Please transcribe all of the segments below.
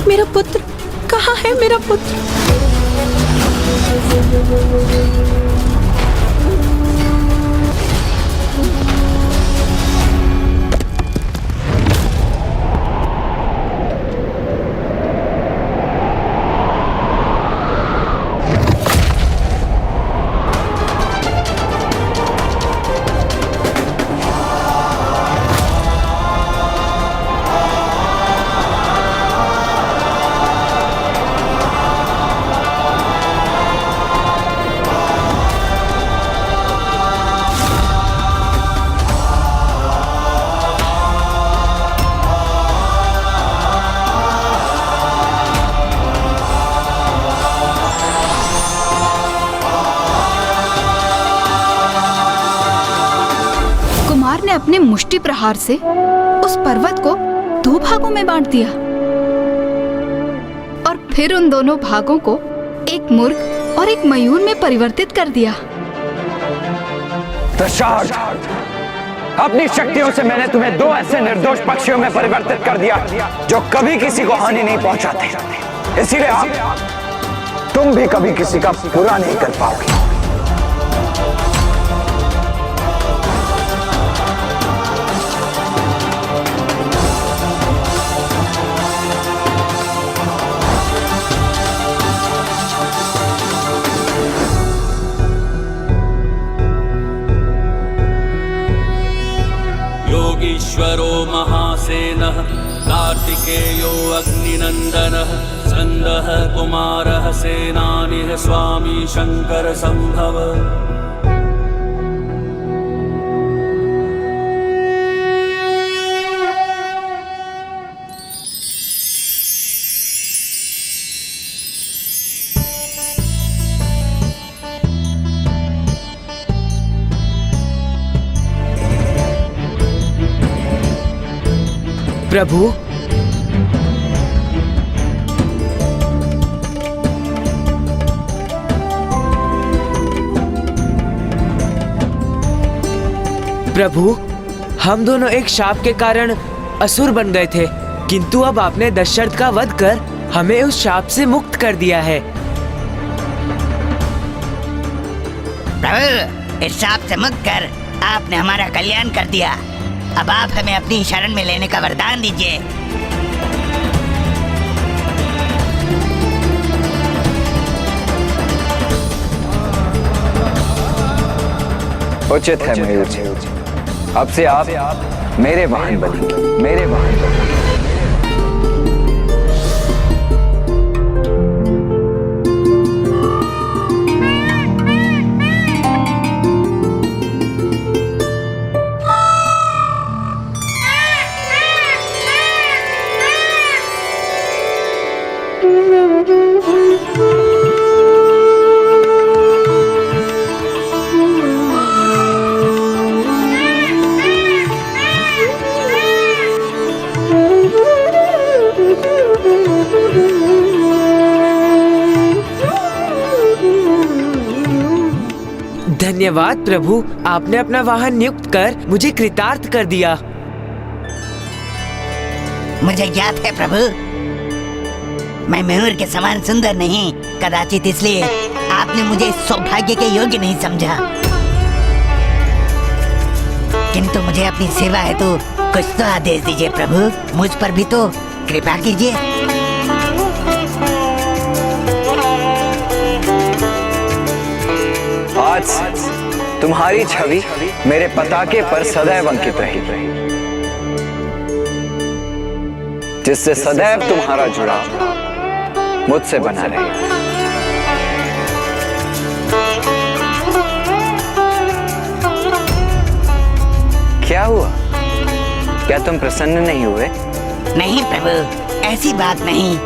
मेरा पुत्र कहाँ है? मेरा पुत्र ने अपने मुष्टि प्रहार से उस पर्वत को 2 भागों में बांट दिया और फिर उन दोनों भागों को एक मुर्ग और एक मयूर में परिवर्तित कर दिया। दशार्थ, अपनी शक्तियों से मैंने तुम्हें 2 ऐसे निर्दोष पक्षियों में परिवर्तित कर दिया जो कभी किसी को हानि नहीं पहुंचाते। इसीलिए तुम भी कभी किसी का बुरा नहीं कर पाओगे। योगीश्वरो महासेनः कार्तिकेयो अग्निनन्दनः स्कन्दः कुमारः सेनानिः स्वामी शंकर संभव। प्रभु, प्रभु, हम दोनों एक शाप के कारण असुर बन गए थे, किंतु अब आपने दशरथ का वध कर हमें उस शाप से मुक्त कर दिया है। प्रभु, इस शाप से मुक्त कर आपने हमारा कल्याण कर दिया। अब आप हमें अपनी शरण में लेने का वरदान दीजिए। उचित है मयूर जी, अब से आप मेरे वाहन बनेंगे, मेरे वाहन बनेंगे। धन्यवाद प्रभु, आपने अपना वाहन नियुक्त कर मुझे कृतार्थ कर दिया। मुझे ज्ञात है प्रभु, मैं मयूर के समान सुंदर नहीं, कदाचित इसलिए आपने मुझे सौभाग्य के योग्य नहीं समझा। किंतु मुझे अपनी सेवा हेतु कुछ तो आदेश दीजिए प्रभु, मुझ पर भी तो कृपा कीजिए। आज तुम्हारी छवि मेरे पताके पर सदैव अंकित रहेगी, जिससे सदैव तुम्हारा जुड़ाव मुझसे बना रहे। क्या हुआ? क्या तुम प्रसन्न नहीं हुए? नहीं प्रभु, ऐसी बात नहीं,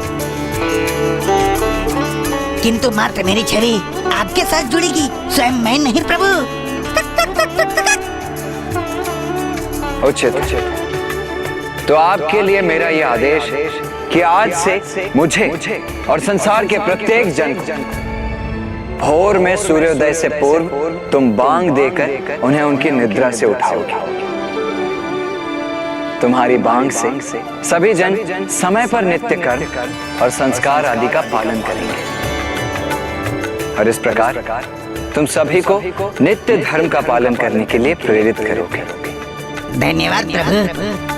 किंतु मात्र मेरी छवि आपके साथ जुड़ेगी, स्वयं मैं नहीं प्रभु। उचित। तो आपके लिए मेरा यह आदेश है कि आज से मुझे और संसार के प्रत्येक जन को भोर में सूर्योदय से पूर्व तुम बांग देकर उन्हें उनकी निद्रा से उठाओगे। तुम्हारी बांग से सभी जन समय पर नृत्य कर और संस्कार आदि का पालन करेंगे और इस प्रकार तुम सभी को नित्य धर्म का पालन करने के लिए प्रेरित करोगे। धन्यवाद प्रभु।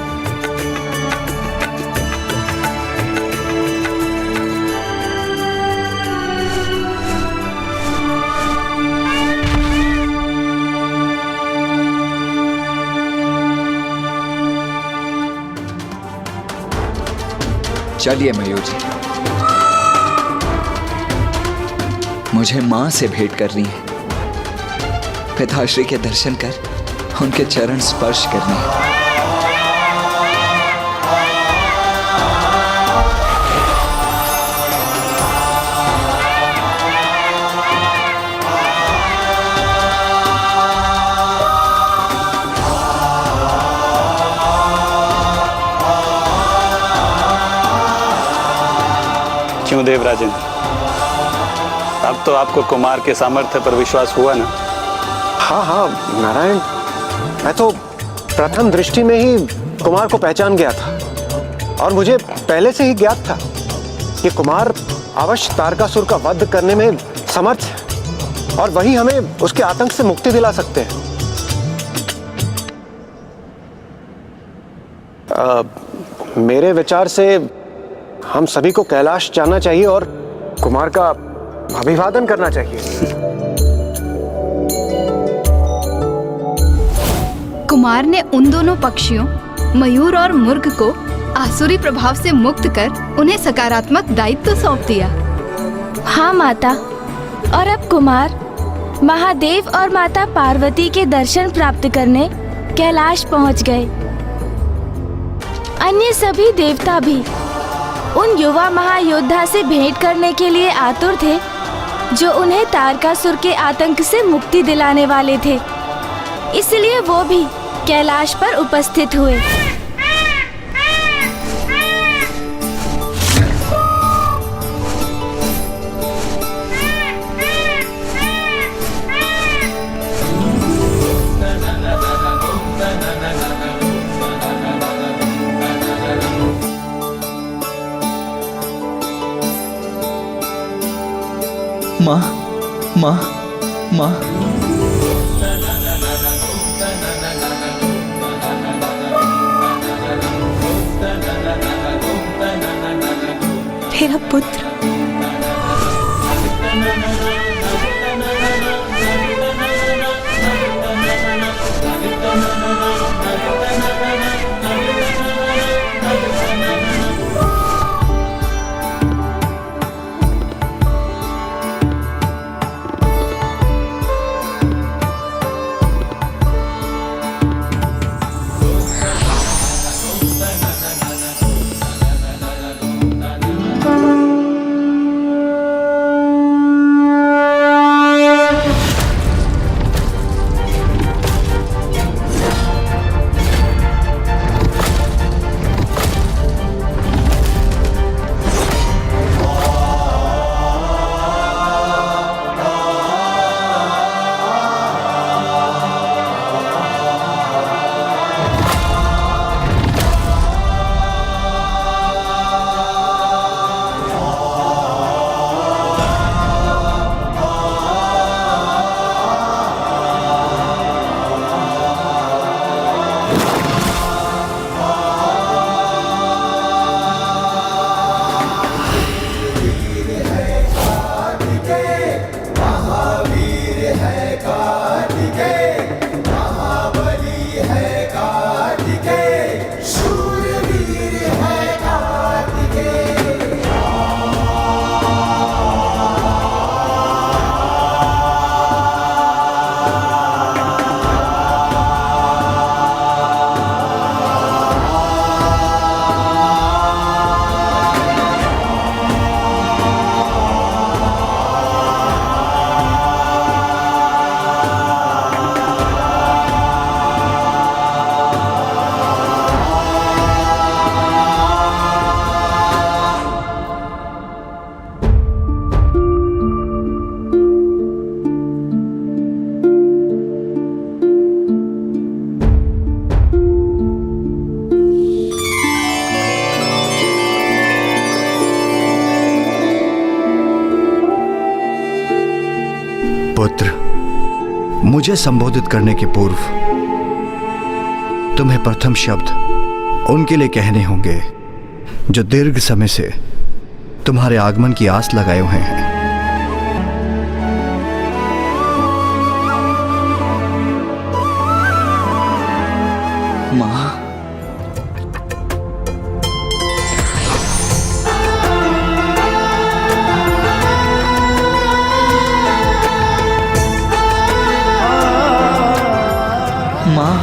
चलिए मयूर जी, मुझे माँ से भेंट करनी है। पिताश्री के दर्शन कर उनके चरण स्पर्श करने हैं। क्यों देवराजन, अब तो आपको कुमार के सामर्थ्य पर विश्वास हुआ ना? हाँ हाँ नारायण, मैं तो प्रथम दृष्टि में ही कुमार को पहचान गया था और मुझे पहले से ही ज्ञात था कि कुमार अवश्य तारकासुर का वध करने में समर्थ है और वही हमें उसके आतंक से मुक्ति दिला सकते हैं। मेरे विचार से हम सभी को कैलाश जाना चाहिए और कुमार का अभिवादन करना चाहिए। कुमार ने उन दोनों पक्षियों मयूर और मुर्ग को आसुरी प्रभाव से मुक्त कर उन्हें सकारात्मक दायित्व सौंप दिया। हाँ माता, और अब कुमार महादेव और माता पार्वती के दर्शन प्राप्त करने कैलाश पहुंच गए। अन्य सभी देवता भी उन युवा महायोद्धा से भेंट करने के लिए आतुर थे जो उन्हें तारकासुर के आतंक से मुक्ति दिलाने वाले थे। इसलिए वो भी कैलाश पर उपस्थित हुए। माँ माँ माँ, मेरा पुत्र। पुत्र, मुझे संबोधित करने के पूर्व तुम्हें प्रथम शब्द उनके लिए कहने होंगे जो दीर्घ समय से तुम्हारे आगमन की आस लगाए हुए हैं। माँ, माँ,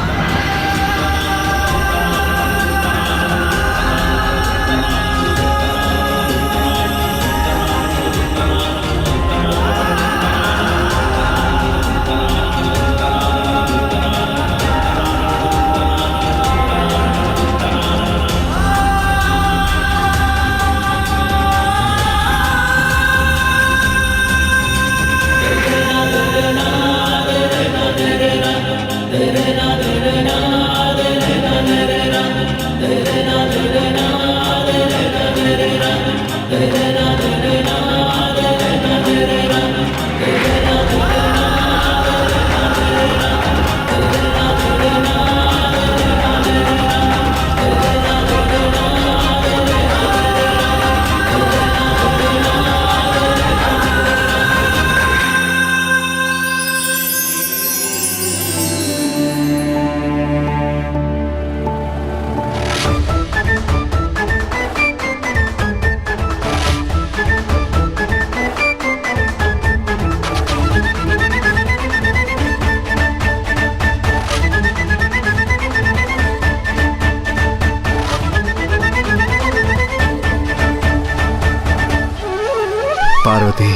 पार्वती,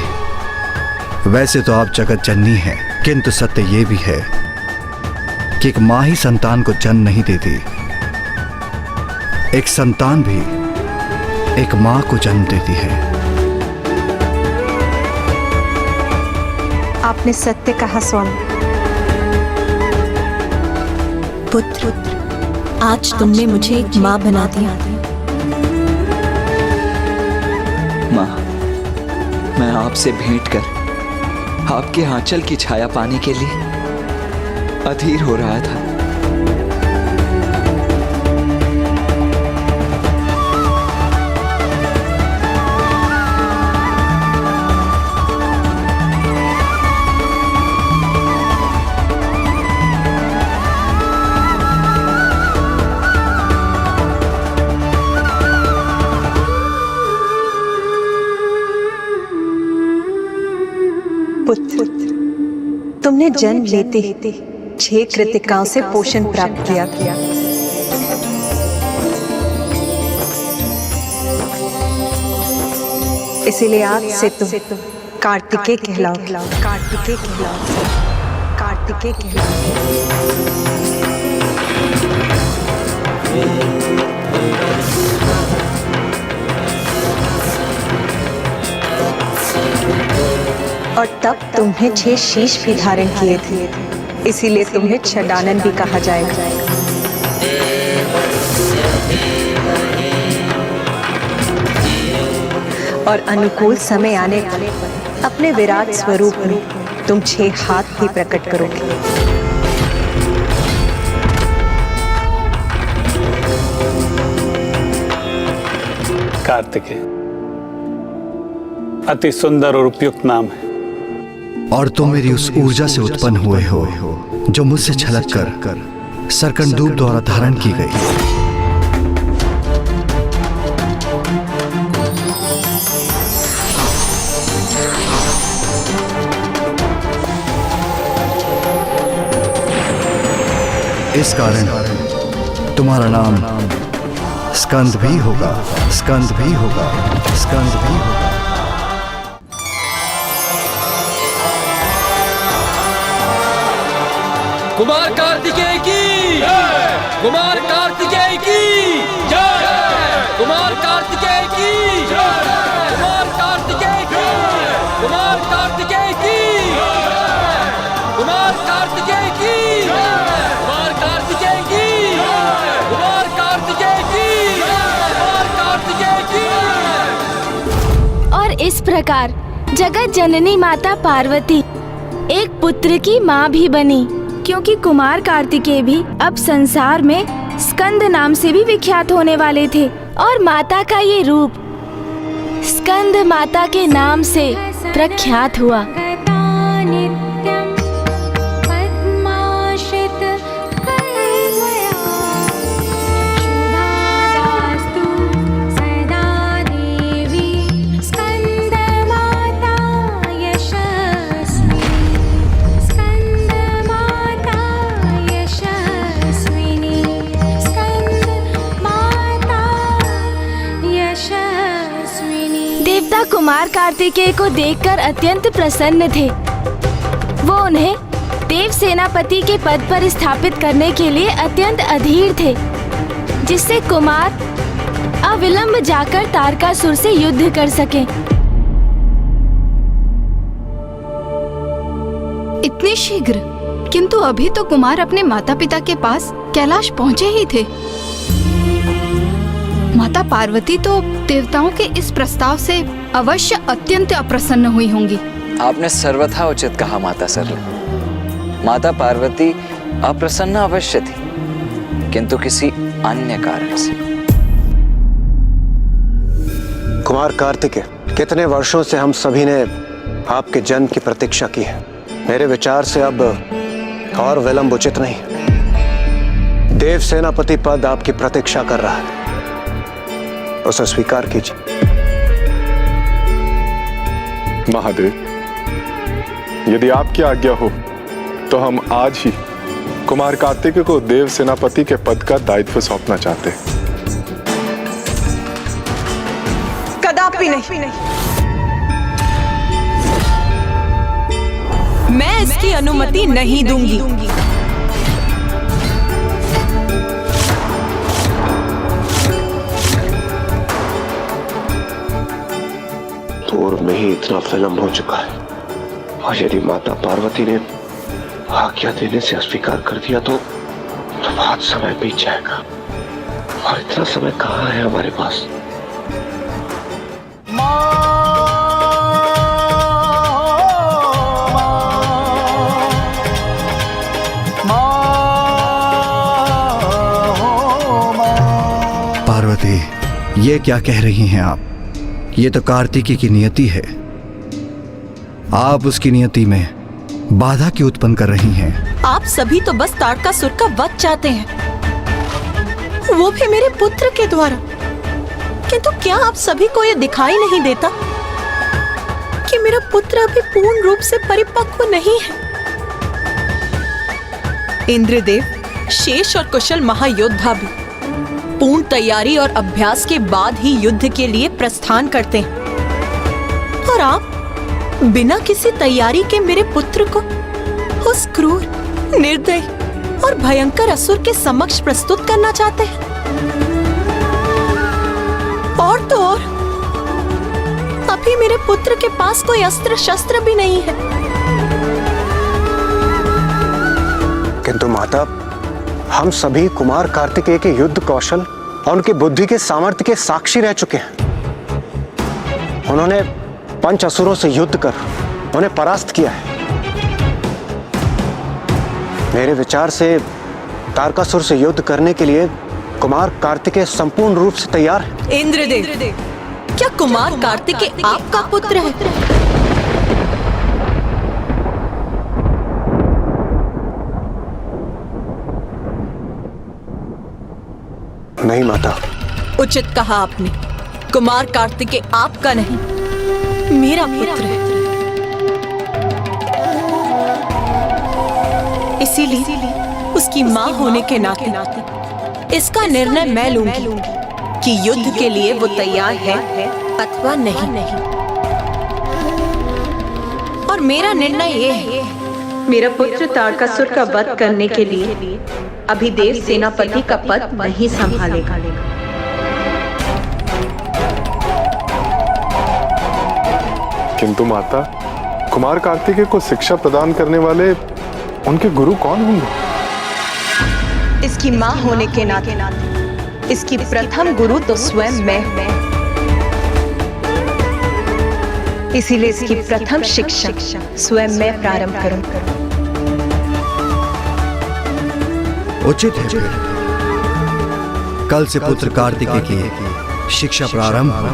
वैसे तो आप जगत जननी हैं, किंतु सत्य ये भी है कि एक माँ ही संतान को जन्म नहीं देती, एक संतान भी एक माँ को जन्म देती है। आपने सत्य कहा स्वामी। पुत्र, आज तुमने मुझे एक माँ बना दिया। माँ, मैं आपसे भेंट कर आपके आंचल की छाया पाने के लिए अधीर हो रहा था। पुत्र, तुमने जन्म लेते 6 कृतिकाओं से पोषण प्राप्त किया था। इसीलिए आज से तुम कार्तिकेय कहलाओ। कार्तिकेय कहलाओ। कार्तिकेय कहलाओ। और तब तुम्हें 6 शीश भी धारण किए थे, इसीलिए तुम्हें छदानन भी कहा जाएगा। और अनुकूल समय आने पर अपने विराट स्वरूप में तुम 6 हाथ भी प्रकट करोगे। कार्तिकेय अति सुंदर और उपयुक्त नाम है। और तुम मेरी उस ऊर्जा से उत्पन्न हुए हो जो मुझसे छलक कर सरकंडूब द्वारा धारण की गई। इस कारण तुम्हारा नाम स्कंद भी होगा। स्कंद भी होगा। स्कंद भी होगा। कुमार कार्तिकेय की जय। कुमार कार्तिकेय की जय। कुमार कार्तिकेय की जय। कुमार कार्तिकेय की जय। कुमार कार्तिकेय की जय। कुमार कार्तिकेय की जय। कुमार कार्तिकेय की जय। कुमार कार्तिकेय की जय। कुमार कार्तिकेय की जय। और इस प्रकार जगत जननी माता पार्वती एक पुत्र की माँ भी बनी, क्योंकि कुमार कार्तिकेय भी अब संसार में स्कंद नाम से भी विख्यात होने वाले थे। और माता का ये रूप स्कंद माता के नाम से प्रख्यात हुआ। देवता कुमार कार्तिकेय को देखकर अत्यंत प्रसन्न थे। वो उन्हें देव सेनापति के पद पर स्थापित करने के लिए अत्यंत अधीर थे, जिससे कुमार अविलंब जाकर तारकासुर से युद्ध कर सके। इतनी शीघ्र? किंतु अभी तो कुमार अपने माता पिता के पास कैलाश पहुँचे ही थे। माता पार्वती तो देवताओं के इस प्रस्ताव से अवश्य अत्यंत अप्रसन्न हुई होंगी। आपने सर्वथा उचित कहा माता सरला। माता पार्वती अप्रसन्न अवश्य थी, किंतु किसी अन्य कारण से। कुमार कार्तिकेय, कितने वर्षों से हम सभी ने आपके जन्म की प्रतीक्षा की है। मेरे विचार से अब और विलंब उचित नहीं। देव सेनापति पद आपकी प्रतीक्षा कर रहा है, उसे स्वीकार कीजिए। महादेव, यदि आपकी आज्ञा हो तो हम आज ही कुमार कार्तिकेय को देव सेनापति के पद का दायित्व सौंपना चाहते हैं। कदापि नहीं। मैं इसकी अनुमति नहीं दूंगी। पूर्व में ही इतना विलंब हो चुका है, और यदि माता पार्वती ने आज्ञा देने से अस्वीकार कर दिया तो बहुत समय बीत जाएगा, और इतना समय कहाँ है हमारे पास। पार्वती, ये क्या कह रही हैं आप? ये तो कार्तिकेय की नियति है। आप उसकी नियति में बाधा क्यों उत्पन्न कर रही हैं? आप सभी तो बस तारकासुर का वध चाहते हैं, वो भी मेरे पुत्र के द्वारा। किंतु क्या आप सभी को ये दिखाई नहीं देता कि मेरा पुत्र अभी पूर्ण रूप से परिपक्व नहीं है? इंद्रदेव, शेष और कुशल महायोद्धा भी पूर्ण तैयारी और अभ्यास के बाद ही युद्ध के लिए प्रस्थान करते हैं, और आप बिना किसी तैयारी के मेरे पुत्र को उस क्रूर, निर्दयी और भयंकर असुर के समक्ष प्रस्तुत करना चाहते हैं। और तो और अभी मेरे पुत्र के पास कोई अस्त्र शस्त्र भी नहीं है। किंतु माता, हम सभी कुमार कार्तिकेय के युद्ध कौशल और उनकी बुद्धि के सामर्थ्य के साक्षी रह चुके हैं। उन्होंने पंच असुरों से युद्ध कर उन्हें परास्त किया है। मेरे विचार से तारकासुर से युद्ध करने के लिए कुमार कार्तिकेय संपूर्ण रूप से तैयार है। इंद्रदेव, क्या कुमार कार्तिकेय आपका पुत्र है? नहीं माता। उचित कहा आपने। कुमार कार्तिकेय आपका नहीं, मेरा पुत्र है। इसीलिए उसकी मां होने के नाते इसका निर्णय मैं लूंगी कि युद्ध के लिए वो तैयार है अथवा नहीं। और मेरा निर्णय ये है, मेरा पुत्र तारकासुर का वध करने के लिए अभी देव सेनापति का पद नहीं संभालेगा। किंतु माता, कुमार कार्तिकेय को शिक्षा प्रदान करने वाले उनके गुरु कौन होंगे? इसकी मां होने के नाते इसकी प्रथम गुरु तो स्वयं मैं हूं। इसीलिए इसकी प्रथम शिक्षा स्वयं मैं प्रारंभ करूं। उचित है फिर। कल से पुत्र कार्तिकेय की शिक्षा प्रारंभ हो।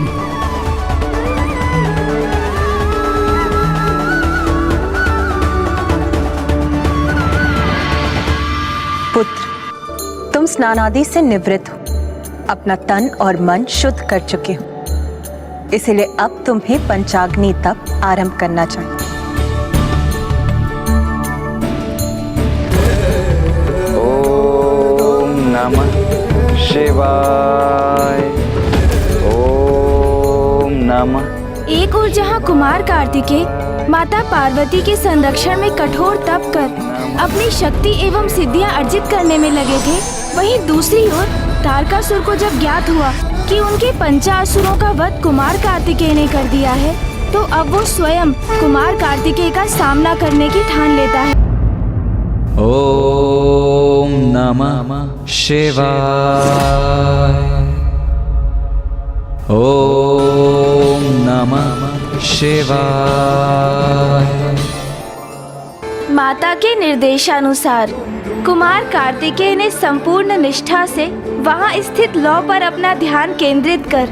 पुत्र, तुम स्नानादि से निवृत्त हो, अपना तन और मन शुद्ध कर चुके हो, इसलिए अब तुम्हें पंचाग्नि तप आरंभ करना चाहिए। ओम नमः शिवाय। ओम नमः। एक ओर जहाँ कुमार कार्तिकेय माता पार्वती के संरक्षण में कठोर तप कर अपनी शक्ति एवं सिद्धियां अर्जित करने में लगे थे, वहीं दूसरी ओर तारकासुर को जब ज्ञात हुआ कि उनके पंचासुरों का वध कुमार कार्तिकेय ने कर दिया है, तो अब वो स्वयं कुमार कार्तिकेय का सामना करने की ठान लेता है। ओम नमः शिवाय। ओम नमः शिवाय। माता के निर्देशानुसार कुमार कार्तिकेय ने संपूर्ण निष्ठा से वहां स्थित लौ पर अपना ध्यान केंद्रित कर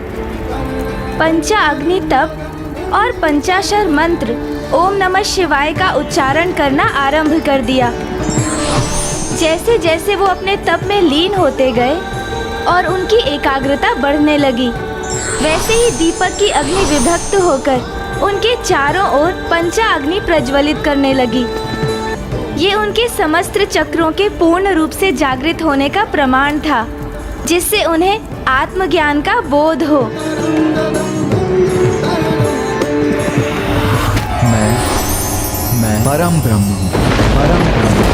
पंचा अग्नि तप और पंचाक्षर मंत्र ओम नमः शिवाय का उच्चारण करना आरंभ कर दिया। जैसे जैसे वो अपने तप में लीन होते गए और उनकी एकाग्रता बढ़ने लगी, वैसे ही दीपक की अग्नि विभक्त होकर उनके चारों ओर पंचा अग्नि प्रज्वलित करने लगी। ये उनके समस्त चक्रों के पूर्ण रूप से जागृत होने का प्रमाण था, जिससे उन्हें आत्मज्ञान का बोध हो। मैं परम ब्रह्म हूँ, परम ब्रह्म।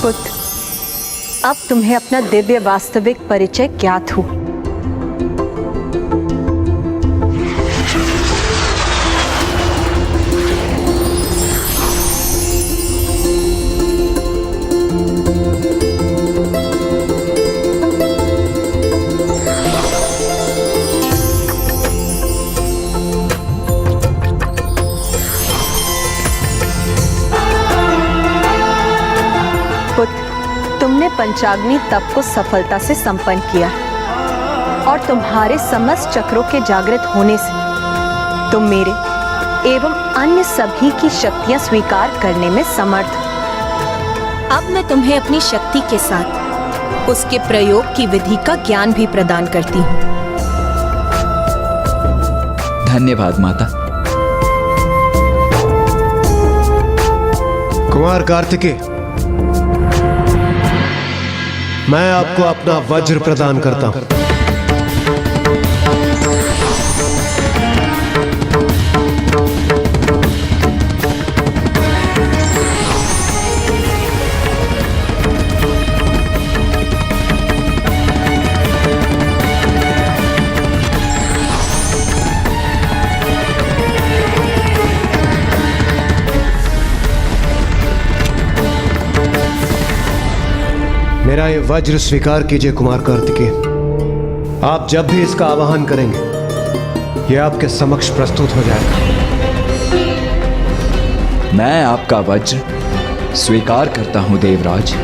पुत्र, अब तुम्हें अपना दिव्य वास्तविक परिचय ज्ञात हो। तुमने पंचाग्नि तप को सफलता से संपन्न किया और तुम्हारे समस्त चक्रों के जागृत होने से तुम मेरे एवं अन्य सभी की शक्तियां स्वीकार करने में समर्थ हो। अब मैं तुम्हें अपनी शक्ति के साथ उसके प्रयोग की विधि का ज्ञान भी प्रदान करती हूँ। धन्यवाद माता। कुमार कार्तिकेय, मैं आपको अपना वज्र प्रदान करता हूं। मेरा ये वज्र स्वीकार कीजिए कुमार कार्तिकेय। आप जब भी इसका आवाहन करेंगे, यह आपके समक्ष प्रस्तुत हो जाएगा। मैं आपका वज्र स्वीकार करता हूं देवराज।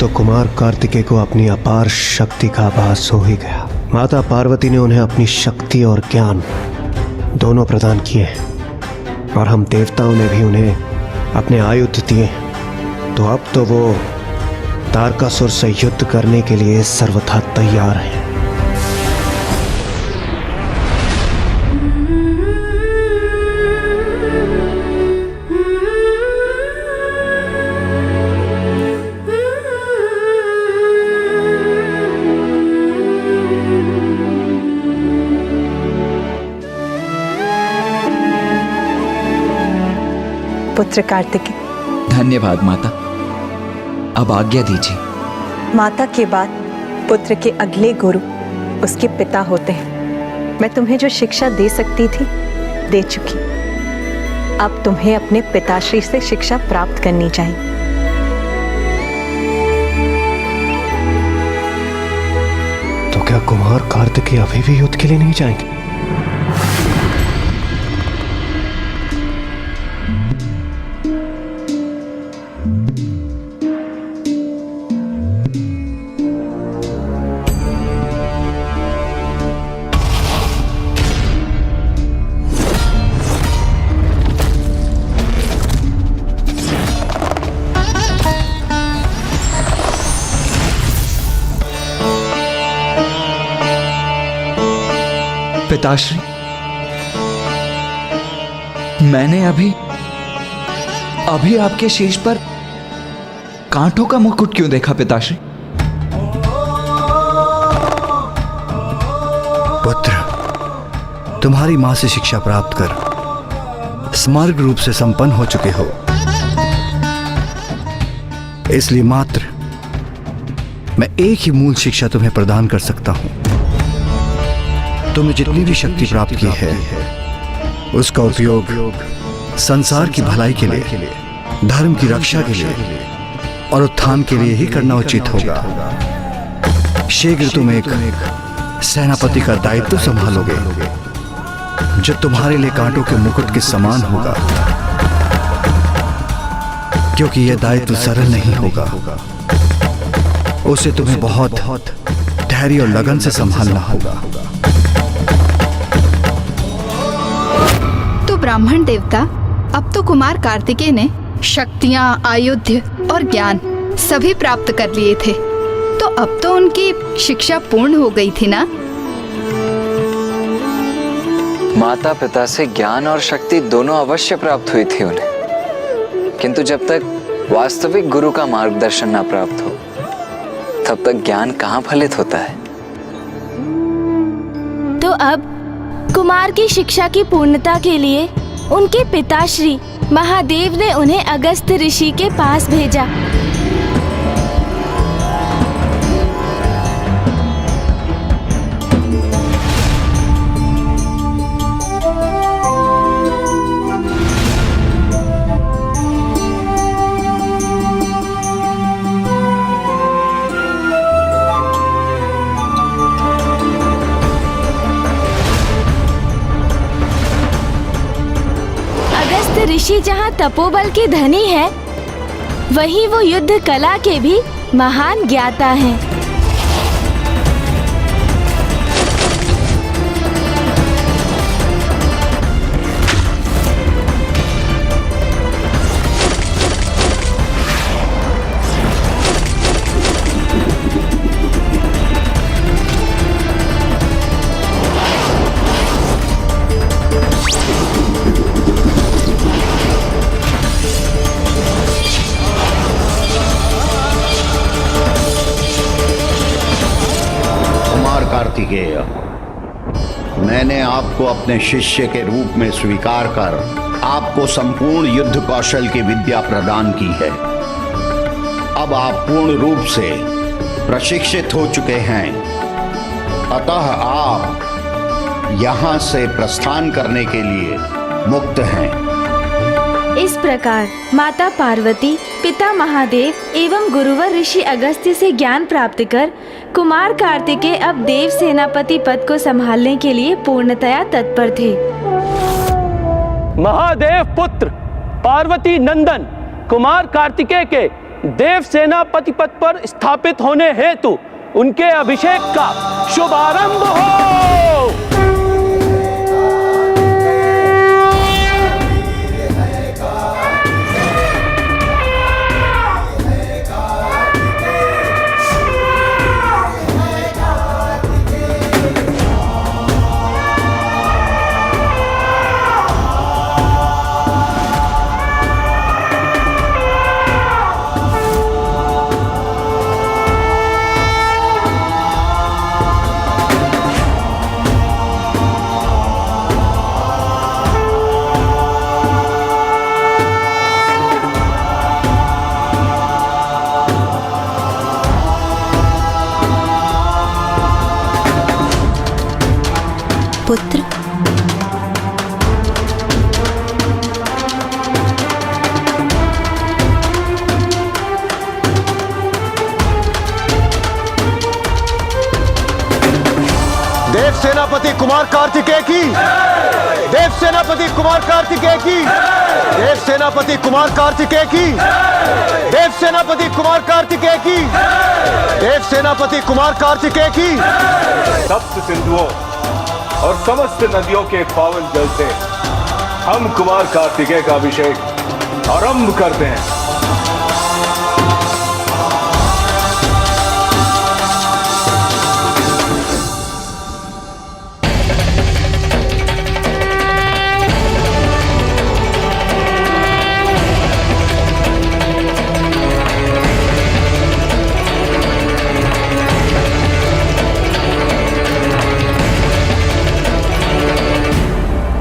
तो कुमार कार्तिकेय को अपनी अपार शक्ति का आभास हो ही गया। माता पार्वती ने उन्हें अपनी शक्ति और ज्ञान दोनों प्रदान किए हैं और हम देवताओं ने भी उन्हें अपने आयुध दिए हैं। तो अब तो वो तारकासुर से युद्ध करने के लिए सर्वथा तैयार हैं। पुत्र कार्तिकेय। धन्यवाद माता, अब आज्ञा दीजिए। माता के बाद पुत्र के अगले गुरु उसके पिता होते हैं। मैं तुम्हें जो शिक्षा दे सकती थी दे चुकी। अब तुम्हें अपने पिताश्री से शिक्षा प्राप्त करनी चाहिए। तो क्या कुमार कार्तिकेय अभी भी युद्ध के लिए नहीं जाएंगे? पिताश्री, मैंने अभी आपके शीश पर कांटों का मुकुट क्यों देखा पिताश्री? पुत्र, तुम्हारी मां से शिक्षा प्राप्त कर समग्र रूप से संपन्न हो चुके हो, इसलिए मात्र मैं एक ही मूल शिक्षा तुम्हें प्रदान कर सकता हूं। तुमने जितनी भी शक्ति प्राप्त की है उसका उपयोग संसार की भलाई के लिए, धर्म की रक्षा के लिए और उत्थान के लिए ही करना उचित होगा। शीघ्र तुम एक सेनापति का दायित्व संभालोगे जो तुम्हारे लिए कांटों के मुकुट के समान होगा, क्योंकि यह दायित्व सरल नहीं होगा। उसे तुम्हें बहुत धैर्य और लगन से संभालना होगा। तो ब्राह्मण देवता, अब तो कुमार कार्तिकेय ने शक्तियां, आयुध और ज्ञान सभी प्राप्त कर लिए थे, तो अब तो उनकी शिक्षा पूर्ण हो गई थी ना? माता पिता से ज्ञान और शक्ति दोनों अवश्य प्राप्त हुई थी उन्हें, किंतु जब तक वास्तविक गुरु का मार्गदर्शन ना प्राप्त हो तब तक ज्ञान कहाँ फलित होता है। तो अब कुमार की शिक्षा की पूर्णता के लिए उनके पिताश्री महादेव ने उन्हें अगस्त्य ऋषि के पास भेजा। ऋषि जहाँ तपोबल के धनी है, वहीं वो युद्ध कला के भी महान ज्ञाता हैं। कार्तिकेय, मैंने आपको अपने शिष्य के रूप में स्वीकार कर आपको संपूर्ण युद्ध कौशल की विद्या प्रदान की है। अब आप पूर्ण रूप से प्रशिक्षित हो चुके हैं, अतः आप यहाँ से प्रस्थान करने के लिए मुक्त हैं। इस प्रकार माता पार्वती, पिता महादेव एवं गुरुवर ऋषि अगस्त्य से ज्ञान प्राप्त कर कुमार कार्तिकेय अब देव सेनापति पद को संभालने के लिए पूर्णतया तत्पर थे। महादेव पुत्र पार्वती नंदन कुमार कार्तिकेय के देव सेनापति पद पर स्थापित होने हेतु उनके अभिषेक का शुभारंभ हो। पुत्र, देव सेनापति कुमार कार्तिकेय की, देव सेनापति कुमार कार्तिकेय की, देव सेनापति कुमार कार्तिकेय की, देव सेनापति कुमार कार्तिकेय की, देव सेनापति कुमार कार्तिकेय की। सप्त सिंधुओं और समस्त नदियों के पावन जल से हम कुमार कार्तिकेय का अभिषेक आरंभ करते हैं।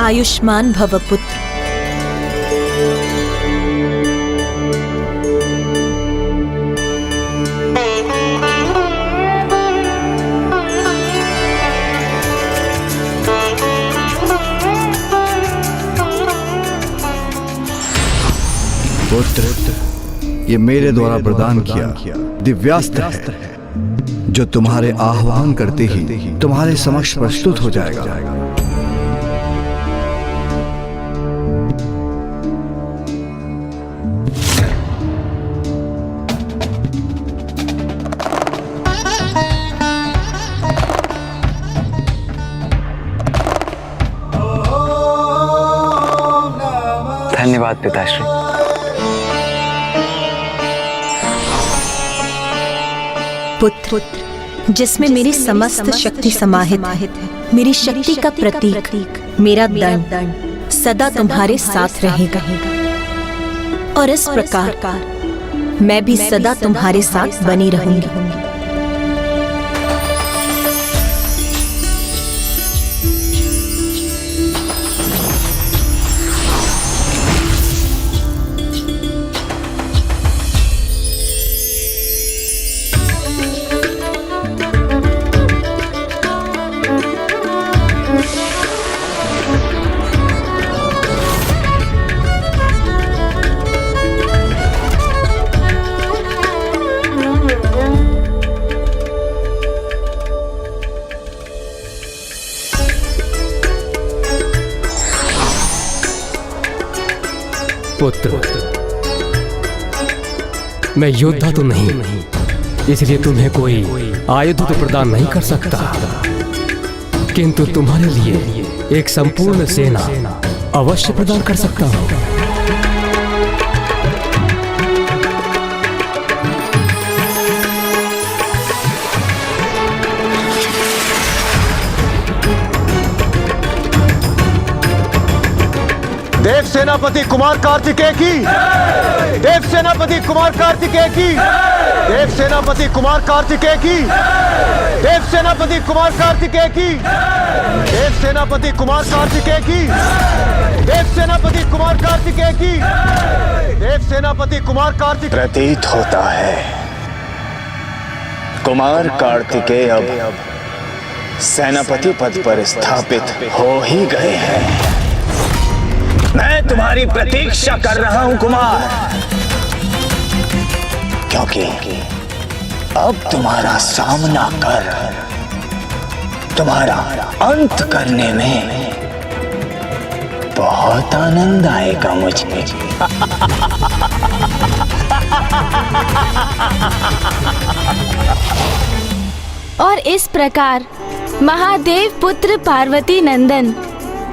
आयुष्मान भव पुत्र। पुत्र, ये मेरे द्वारा प्रदान किया दिव्यास्त्र है, जो तुम्हारे आह्वान करते ही तुम्हारे समक्ष प्रस्तुत हो जाएगा। धन्यवाद पिताश्री। पुत्र, जिसमें मेरी समस्त शक्ति समाहित है, मेरी शक्ति का प्रतीक मेरा दंड सदा तुम्हारे साथ रहेगा, और इस प्रकार मैं भी सदा तुम्हारे साथ बनी रहूंगी। पुत्र, मैं योद्धा तो नहीं, इसलिए तुम्हें कोई आयुध तो प्रदान नहीं कर सकता, किंतु तुम्हारे लिए एक संपूर्ण सेना अवश्य प्रदान कर सकता हूं। देव सेनापति कुमार कार्तिकेय की, देव सेनापति कुमार कार्तिकेय की, देव सेनापति कुमार कार्तिकेय की, देव सेनापति कुमार कार्तिकेय की, देव सेनापति कुमार कार्तिकेय की, देव सेनापति कुमार कार्तिकेय की, देव सेनापति कुमार कार्तिकेय। प्रतीत होता है कुमार कार्तिकेय अब सेनापति पद पर स्थापित हो ही गए हैं। मैं तुम्हारी प्रतीक्षा कर रहा हूं कुमार, क्योंकि अब तुम्हारा सामना कर तुम्हारा अंत करने में बहुत बहुत आनंद आएगा मुझे। और इस प्रकार महादेव पुत्र पार्वती नंदन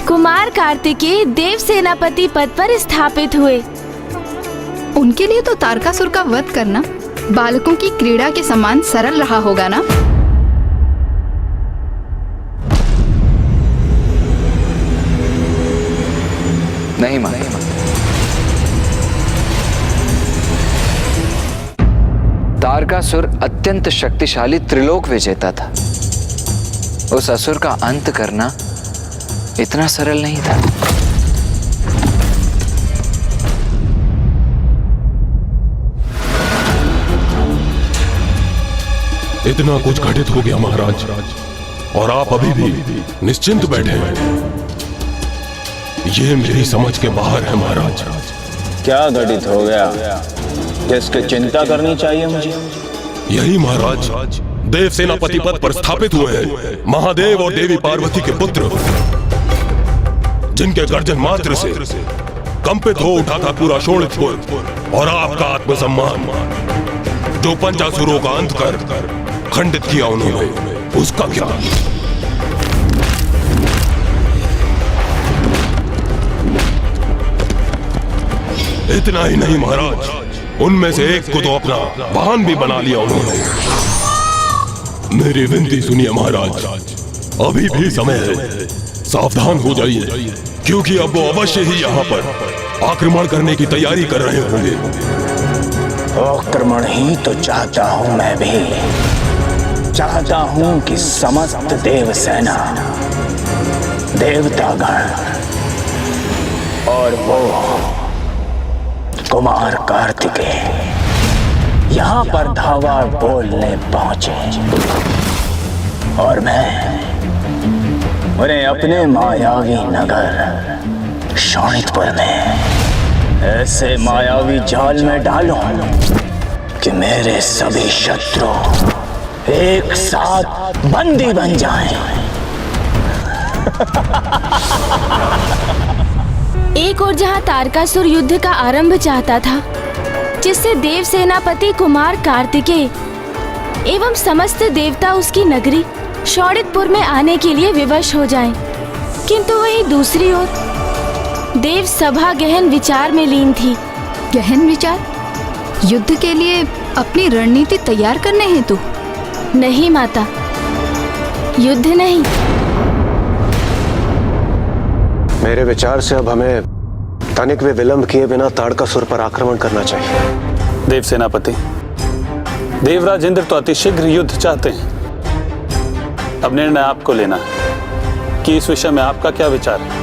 कुमार कार्तिकेय देव सेनापति पद पर स्थापित हुए। उनके लिए तो तारकासुर का वध करना बालकों की क्रीड़ा के समान सरल रहा होगा ना? नहीं माता, तारकासुर अत्यंत शक्तिशाली त्रिलोक विजेता था। उस असुर का अंत करना इतना सरल नहीं था। इतना कुछ घटित हो गया महाराज, और आप अभी भी निश्चिंत बैठे हैं। ये मेरी समझ के बाहर है महाराज। क्या घटित हो गया जिसकी चिंता करनी चाहिए मुझे? यही महाराज, देव सेनापति पद पर स्थापित हुए हैं महादेव और देवी पार्वती के पुत्र, जिनके गर्जन मात्र से कंपित हो उठा था पूरा शोणितपुर। और आपका आत्मसम्मान जो पंचासुरों का अंत कर खंडित किया उन्होंने, उसका क्या? इतना ही नहीं महाराज, उनमें से एक को तो अपना वाहन भी बना लिया उन्होंने। मेरी विनती सुनिए महाराज, अभी भी समय है, सावधान हो जाइए, क्योंकि अब वो अवश्य ही यहाँ पर आक्रमण करने की तैयारी कर रहे होंगे। आक्रमण ही तो चाहता हूँ मैं भी। चाहता हूँ कि समस्त देव सेना, देवतागण और वो कुमार कार्तिकेय यहाँ पर धावा बोलने पहुंचे, और मैं उन्हें अपने मायावी नगर शोणितपुर में ऐसे मायावी जाल में डालूं कि मेरे सभी शत्रु एक साथ बंदी बन जाएं। एक और जहां तारकासुर युद्ध का आरंभ चाहता था, जिससे देव सेनापति कुमार कार्तिकेय एवं समस्त देवता उसकी नगरी शोणितपुर में आने के लिए विवश हो जाएं, किंतु वहीं दूसरी ओर देव सभा गहन विचार में लीन थी। गहन विचार? युद्ध के लिए अपनी रणनीति तैयार करने हेतु? नहीं माता, युद्ध नहीं। मेरे विचार से अब हमें तनिक भी विलंब किए बिना तारकासुर पर आक्रमण करना चाहिए। देव सेनापति, देवराज इंद्र तो अतिशीघ्र युद्ध चाहते हैं। अब निर्णय आपको लेना है कि इस विषय में आपका क्या विचार है।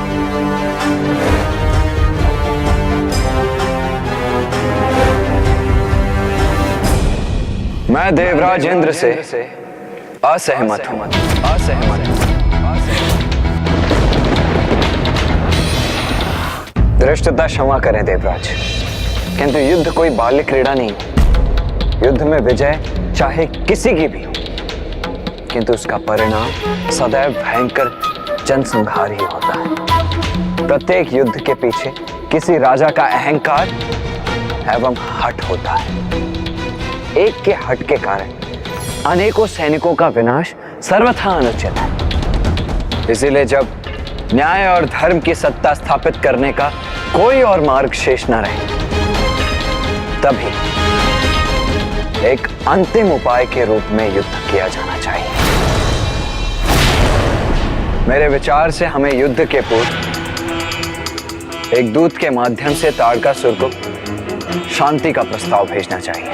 मैं देवराज इंद्र से असहमत हूं। धृष्टता क्षमा करें देवराज, किंतु युद्ध कोई बाल्य क्रीड़ा नहीं। युद्ध में विजय चाहे किसी की भी हो, किंतु उसका परिणाम सदैव भयंकर जनसंहार ही होता है। प्रत्येक युद्ध के पीछे किसी राजा का अहंकार एवं हठ होता है। एक के हठ के कारण अनेकों सैनिकों का विनाश सर्वथा अनुचित है। इसीलिए जब न्याय और धर्म की सत्ता स्थापित करने का कोई और मार्ग शेष न रहे, तभी एक अंतिम उपाय के रूप में युद्ध किया जाना चाहिए। मेरे विचार से हमें युद्ध के पूर्व एक दूत के माध्यम से तारकासुर को शांति का प्रस्ताव भेजना चाहिए।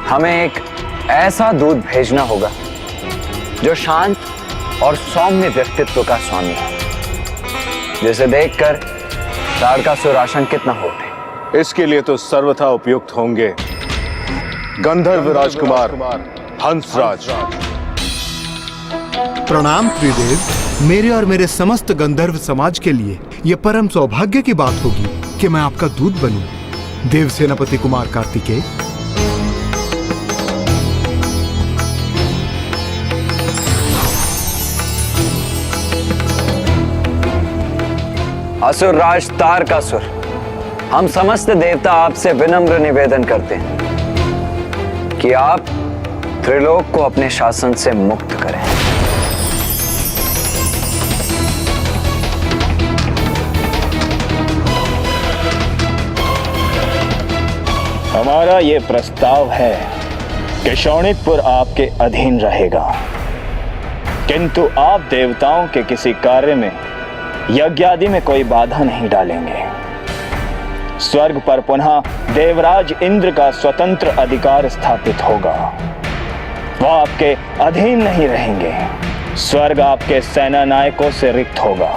हमें एक ऐसा दूत भेजना होगा जो शांत और सौम्य व्यक्तित्व का स्वामी है, जिसे देखकर तारकासुर आशंकित न हो उठे। इसके लिए तो सर्वथा उपयुक्त होंगे गंधर्व राजकुमार हंसराज। प्रणाम त्रिदेव। मेरे और मेरे समस्त गंधर्व समाज के लिए यह परम सौभाग्य की बात होगी कि मैं आपका दूत बनूं, देव सेनापति कुमार कार्तिकेय। असुर राज तारकासुर, हम समस्त देवता आपसे विनम्र निवेदन करते हैं कि आप त्रिलोक को अपने शासन से मुक्त करें। हमारा ये प्रस्ताव है कि शोणितपुर आपके अधीन रहेगा, किंतु आप देवताओं के किसी कार्य में, यज्ञ आदि में कोई बाधा नहीं डालेंगे। स्वर्ग पर पुनः देवराज इंद्र का स्वतंत्र अधिकार स्थापित होगा। वह आपके अधीन नहीं रहेंगे। स्वर्ग आपके सेना नायकों से रिक्त होगा।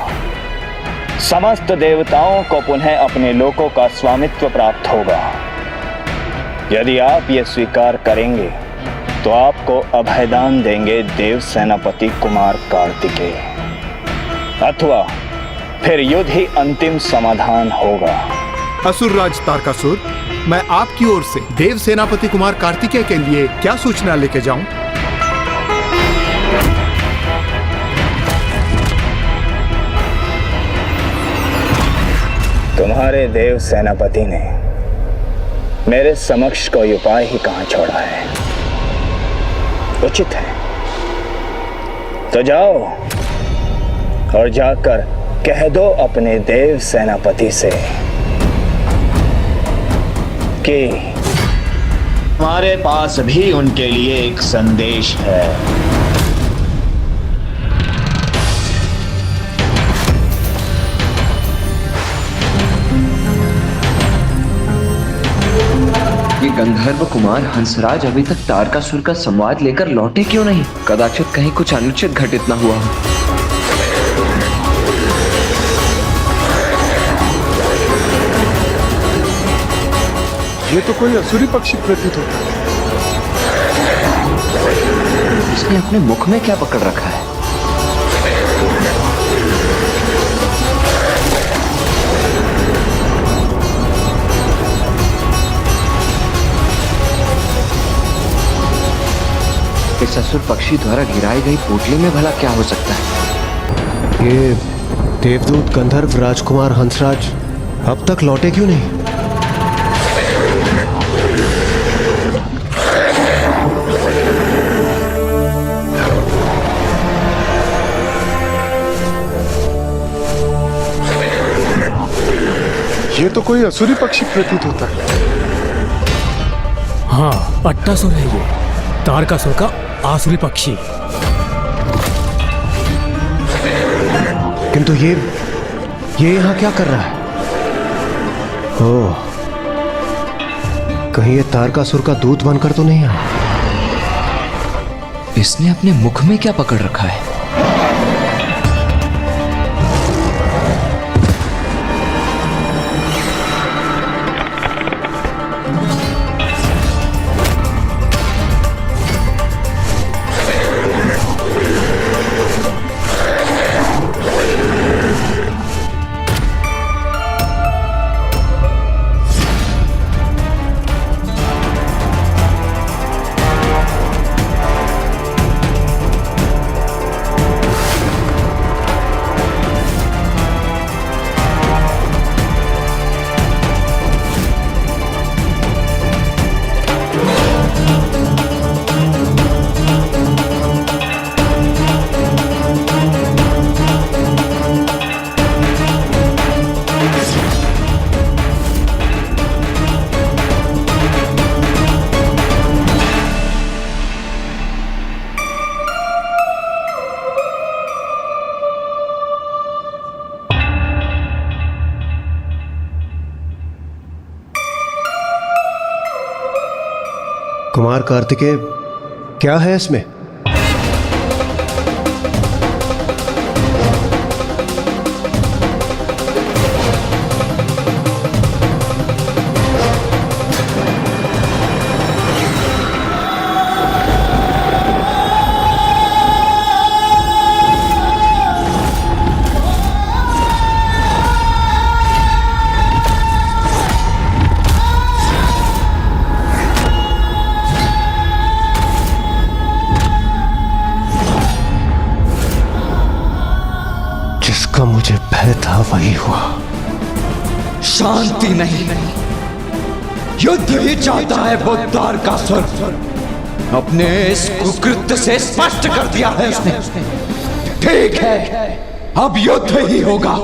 समस्त देवताओं को पुनः अपने लोकों का स्वामित्व प्राप्त होगा। यदि आप ये स्वीकार करेंगे तो आपको अभयदान देंगे देव सेनापति कुमार कार्तिकेय, अथवा फिर युद्ध ही अंतिम समाधान होगा। असुरराज तारकासुर, मैं आपकी ओर से देव सेनापति कुमार कार्तिकेय के लिए क्या सूचना लेके जाऊं? तुम्हारे देव सेनापति ने मेरे समक्ष कोई उपाय ही कहां छोड़ा है। उचित है तो जाओ और जाकर कह दो अपने देव सेनापति से कि हमारे पास भी उनके लिए एक संदेश है। ये गंधर्व कुमार हंसराज अभी तक तारकासुर का संवाद लेकर लौटे क्यों नहीं? कदाचित कहीं कुछ अनुचित घटित न हुआ हो। ये तो कोई असुरी पक्षी प्रतीत होता है। इसने अपने मुख में क्या पकड़ रखा है? इस असुर पक्षी द्वारा गिराई गई पोटली में भला क्या हो सकता है? ये देवदूत गंधर्व राजकुमार हंसराज अब तक लौटे क्यों नहीं? ये तो कोई असुरी पक्षी प्रतीत होता है। हाँ, अट्टासुर है ये, तारकासुर का आसुरी पक्षी। किंतु ये यहाँ क्या कर रहा है? ओह, कहीं ये तारकासुर का दूत बनकर तो नहीं आया? इसने अपने मुख में क्या पकड़ रखा है? कुमार कार्तिकेय, क्या है इसमें? मुझे भय था वही हुआ। शांति नहीं, युद्ध ही चाहता है वो तारकासुर। अपने इस कुकृत्य से स्पष्ट कर दिया है उसने। ठीक है, अब युद्ध ही होगा।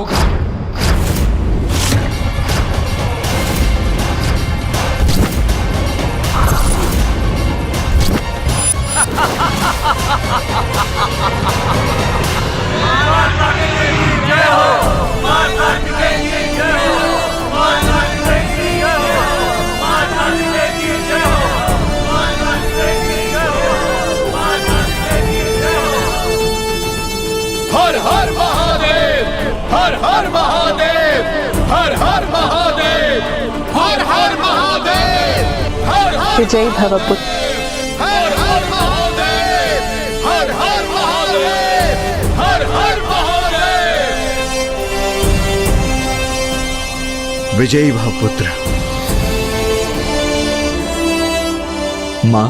हर हर महादेव, हर हर महादेव, हर हर महादेव, हर हर महादेव, हर हर विजयी भव पुत्र। हर हर महादेव, हर हर महादेव, हर हर महादेव। विजयी भव पुत्र। माँ,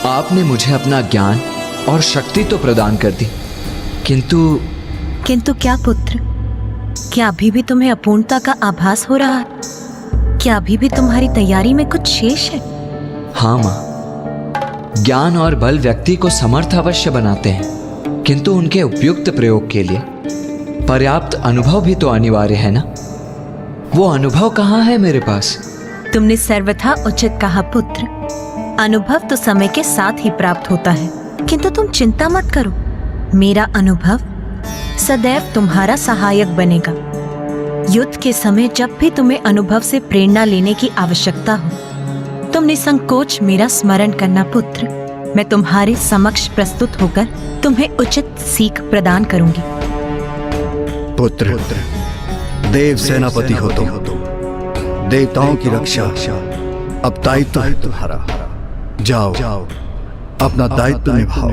आपने मुझे अपना ज्ञान और शक्ति तो प्रदान कर दी, किंतु क्या पुत्र? क्या अभी भी तुम्हें अपूर्णता का आभास हो रहा है? क्या अभी भी तुम्हारी तैयारी में कुछ शेष है? हाँ माँ, ज्ञान और बल व्यक्ति को समर्थ अवश्य बनाते हैं, किंतु उनके उपयुक्त प्रयोग के लिए पर्याप्त अनुभव भी तो अनिवार्य है ना। वो अनुभव कहाँ है मेरे पास? तुमने सर्वथा उचित कहा पुत्र। अनुभव तो समय के साथ ही प्राप्त होता है, किंतु तुम चिंता मत करो। मेरा अनुभव सदैव तुम्हारा सहायक बनेगा। युद्ध के समय जब भी तुम्हें अनुभव से प्रेरणा लेने की आवश्यकता हो, तुम निसंकोच मेरा स्मरण करना पुत्र। मैं तुम्हारे समक्ष प्रस्तुत होकर तुम्हें उचित सीख प्रदान करूंगी। पुत्र, देव सेनापति हो तुम। देवताओं की रक्षा अब दायित्व है तुम्हारा। जाओ, अपना दायित्व निभाओ।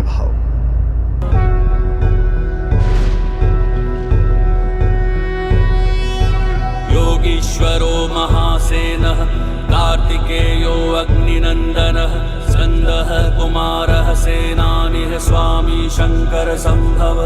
योगीश्वरो महासेनः कार्तिकेयो अग्निनन्दनः स्कन्दः कुमारः सेनानिः स्वामी शंकर संभव।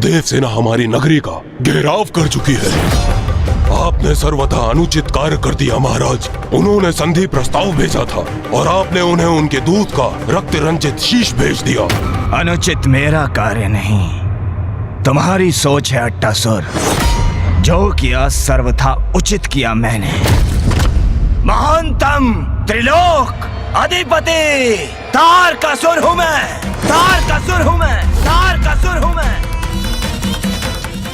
देव सेना हमारी नगरी का घेराव कर चुकी है। आपने सर्वथा अनुचित कार्य कर दिया महाराज। उन्होंने संधि प्रस्ताव भेजा था और आपने उन्हें उनके दूत का रक्त रंजित शीश भेज दिया। अनुचित मेरा कार्य नहीं, तुम्हारी सोच है अट्टासुर। जो किया सर्वथा उचित किया मैंने। महानतम त्रिलोक अधिपति तारकासुर हूं मैं, तारकासुर हूं मैं, तारकासुर हूं मैं।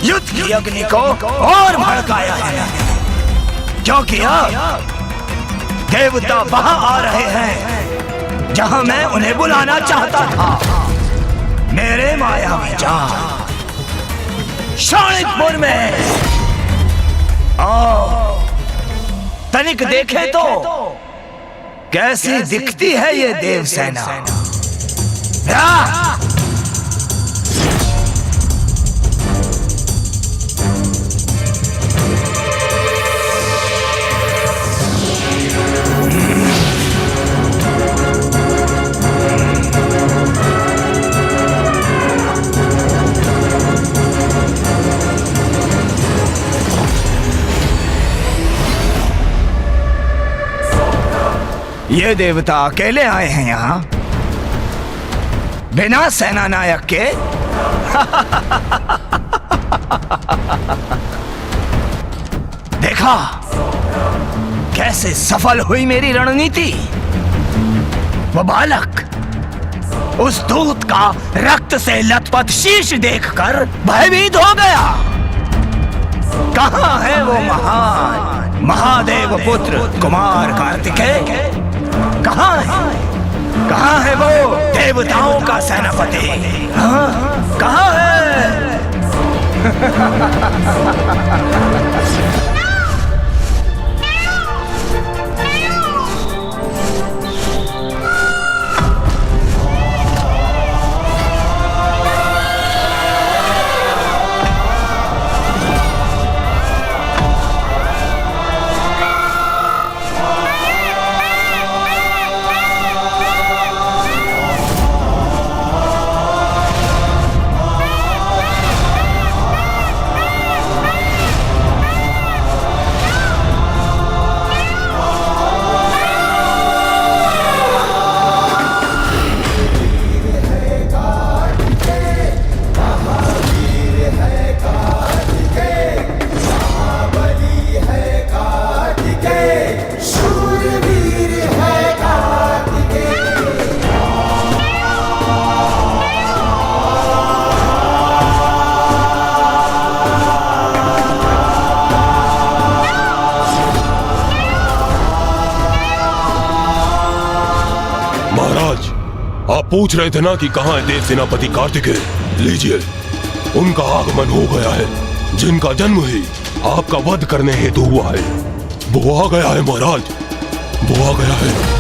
युद्ध की अग्नि को और भड़काया है, क्योंकि अब देवता वहां आ रहे हैं जहां मैं उन्हें बुलाना चाहता था। मेरे माया विचार शोणितपुर में आओ, तनिक देखे तो कैसी दिखती है ये देवसेना। ये देवता अकेले आए हैं यहाँ, बिना सेना नायक के। देखा कैसे सफल हुई मेरी रणनीति। वो बालक उस दूत का रक्त से लथपथ शीश देखकर भयभीत हो गया। कहाँ है वो महान महादेव पुत्र कुमार कार्तिकेय? कहाँ है? कहाँ है वो देवताओं का सेनापति? कहाँ है? पूछ रहे थे ना कि कहाँ है देव सेनापति कार्तिकेय? लीजिए, उनका आगमन हो गया है। जिनका जन्म ही आपका वध करने हेतु हुआ है, वो आ गया है महाराज, वो आ गया है।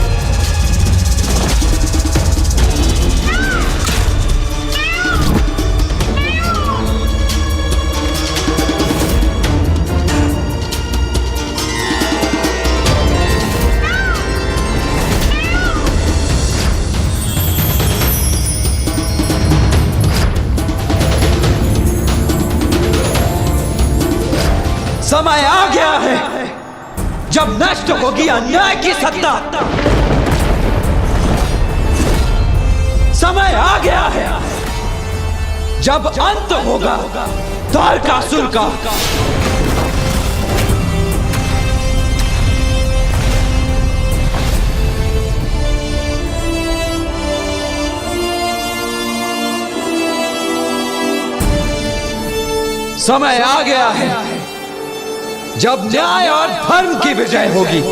समय आ गया है जब नष्ट होगी अन्याय की सत्ता। समय आ गया है जब अंत होगा तारकासुर का। समय आ गया है जब न्याय और धर्म की विजय होगी।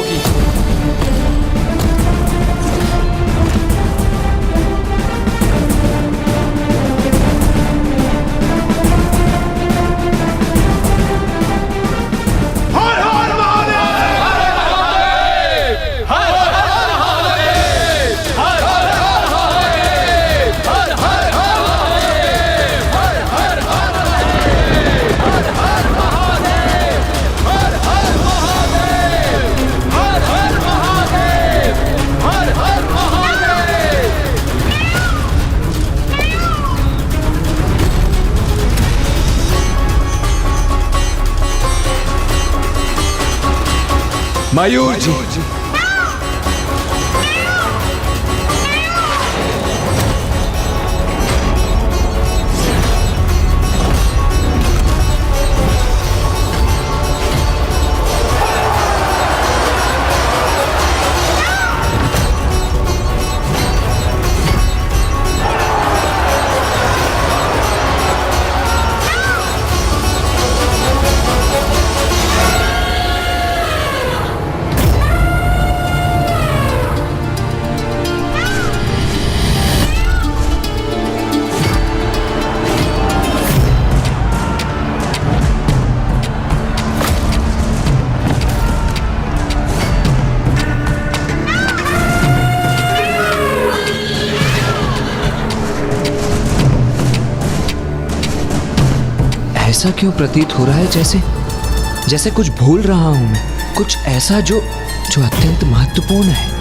मयूर जी, ऐसा क्यों प्रतीत हो रहा है जैसे जैसे कुछ भूल रहा हूं मैं, कुछ ऐसा जो अत्यंत महत्वपूर्ण है।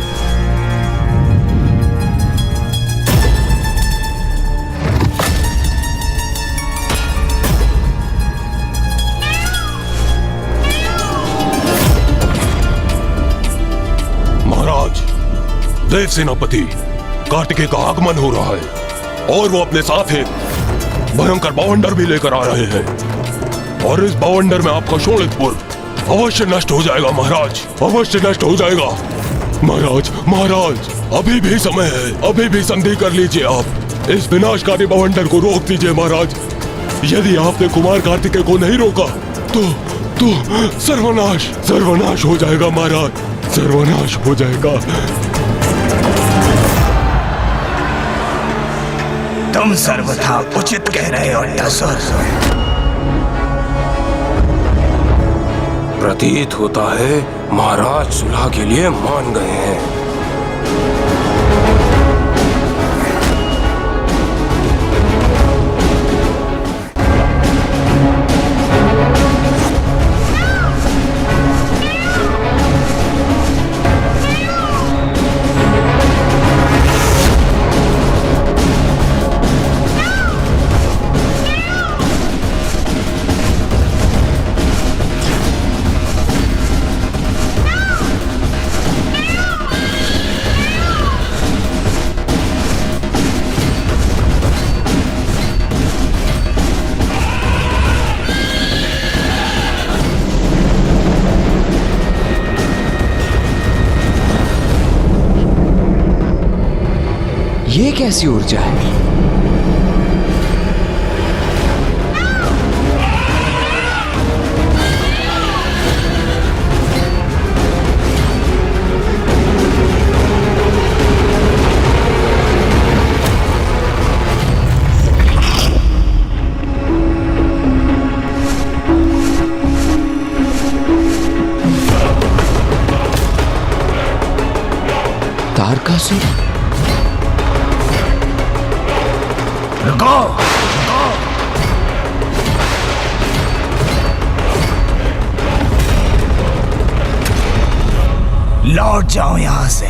महाराज, देव सेनापति कार्तिकेय का आगमन हो रहा है और वो अपने साथ एक भयंकर बवंडर भी लेकर आ रहे हैं और इस बवंडर में आपका शोणितपुर अवश्य नष्ट हो जाएगा महाराज, अवश्य नष्ट हो जाएगा। महाराज महाराज, अभी भी समय है, अभी भी संधि कर लीजिए आप, इस विनाशकारी बवंडर को रोक दीजिए महाराज। यदि आपने कुमार कार्तिकेय को नहीं रोका तो सर्वनाश सर्वनाश हो जाएगा महाराज, सर्वनाश हो जाएगा। तुम सर्वथा उचित कह रहे हो अट्टासुर। प्रतीत होता है महाराज सुलह के लिए मान गए हैं। ये कैसी ऊर्जा है? तारकासुर, रुको, लौट जाओ यहां से।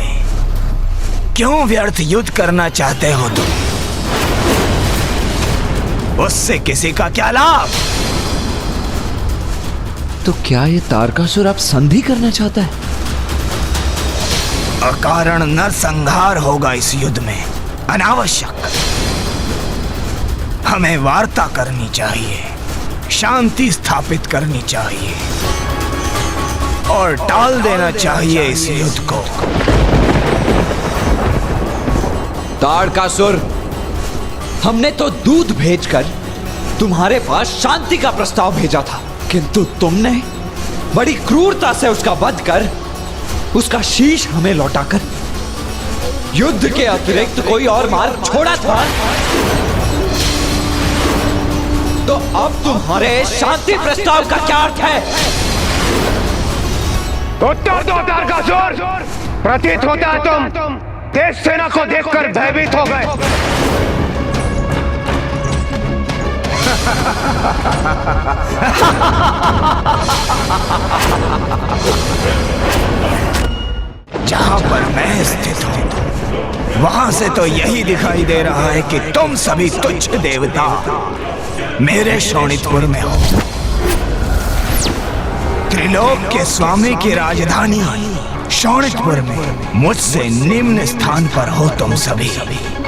क्यों व्यर्थ युद्ध करना चाहते हो तुम? उससे किसी का क्या लाभ? तो क्या ये तारकासुर आप संधि करना चाहता है? अकारण नरसंहार होगा इस युद्ध में, अनावश्यक। हमें वार्ता करनी चाहिए, शांति स्थापित करनी चाहिए और टाल देना चाहिए इस युद्ध को। तारकासुर, हमने तो दूध भेजकर तुम्हारे पास शांति का प्रस्ताव भेजा था, किंतु तुमने बड़ी क्रूरता से उसका वध कर उसका शीश हमें लौटाकर युद्ध के अतिरिक्त कोई और मार्ग छोड़ा था। तो अब तुम्हारे शांति प्रस्ताव का क्या अर्थ है? उत्तर दो तारकासुर। प्रतीत होता है तुम देव सेना को देखकर भयभीत हो गए। जहां पर मैं स्थित हूं वहां से तो यही दिखाई दे रहा है कि तुम सभी तुच्छ देवता मेरे शोणितपुर में हो। त्रिलोक के स्वामी की राजधानी शोणितपुर में मुझसे निम्न स्थान पर हो तुम सभी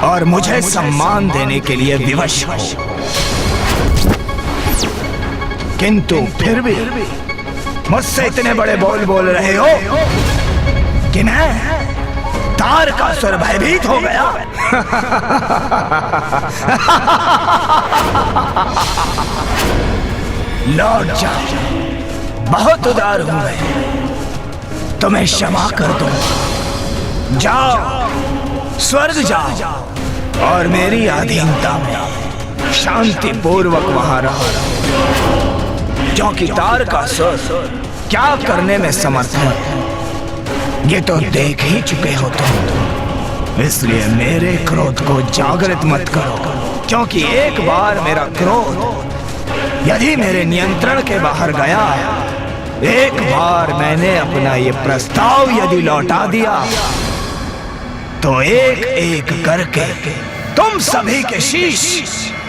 और मुझे सम्मान देने के लिए विवश हो, किंतु फिर भी मुझसे इतने बड़े बोल बोल रहे हो कि मैं तारकासुर भयभीत हो गया। लौट जाओ, बहुत उदार हूं मैं, तुम्हें क्षमा कर दूं। जाओ, स्वर्ग जाओ और मेरी अधीनता में शांति पूर्वक वहां रहो, क्योंकि तारकासुर क्या करने में समर्थ है ये तो देख ही चुके हो तुम। इसलिए मेरे क्रोध को जागृत मत करो, क्योंकि एक बार मेरा क्रोध यदि मेरे नियंत्रण के बाहर गया, एक बार मैंने अपना ये प्रस्ताव यदि लौटा दिया, तो एक एक करके तुम सभी के शीश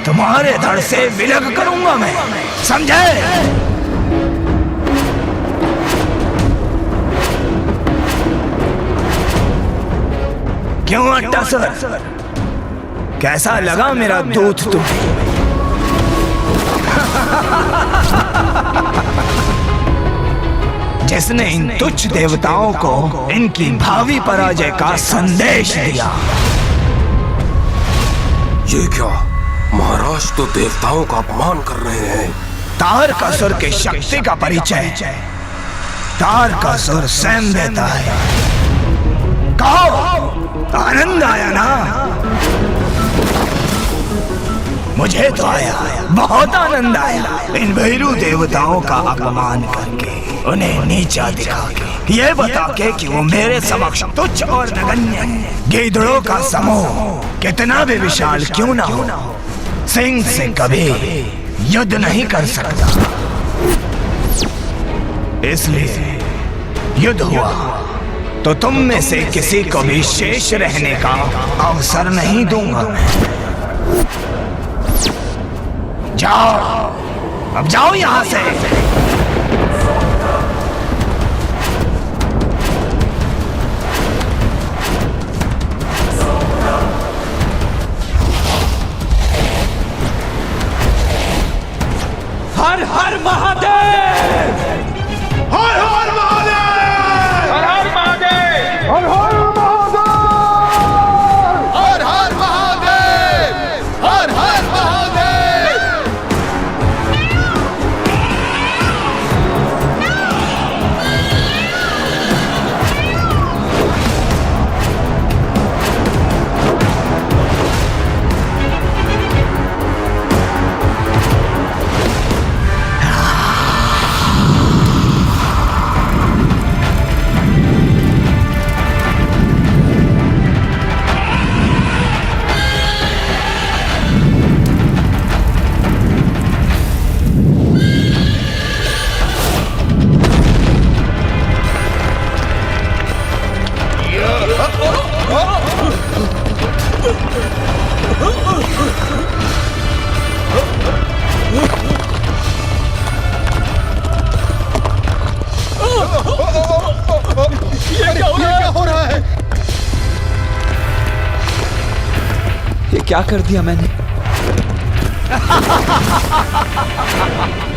तुम्हारे धड़ से विलग करूंगा मैं, समझे? क्यों अट्टा सर, कैसा लगा मेरा दूत तुम्हें? जिसने इन तुच्छ देवताओं को इनकी भावी पराजय का संदेश दिया। ये क्या महाराज, तो देवताओं का अपमान कर रहे हैं। तारकासुर की शक्ति का परिचय तारकासुर स्वयं देता है। कहो, आनंद आया ना? मुझे तो आया, बहुत आनंद आया। इन भैरू देवताओं का अपमान करके, उन्हें नीचा दिखा के, ये बता के कि वो मेरे समक्ष तुच्छ और नगण्य गीदड़ों का समूह कितना भी विशाल क्यों ना हो, सिंह से कभी युद्ध नहीं कर सकता। इसलिए युद्ध हुआ तो तुम में से किसी को भी शेष रहने का अवसर नहीं दूंगा मैं। जाओ, अब जाओ यहां से। हर हर महादेव, हर हर महादेव, हर हर महादेव, हर हर महादेव, हर हर महादेव, हर हर महादेव। क्या कर दिया मैंने?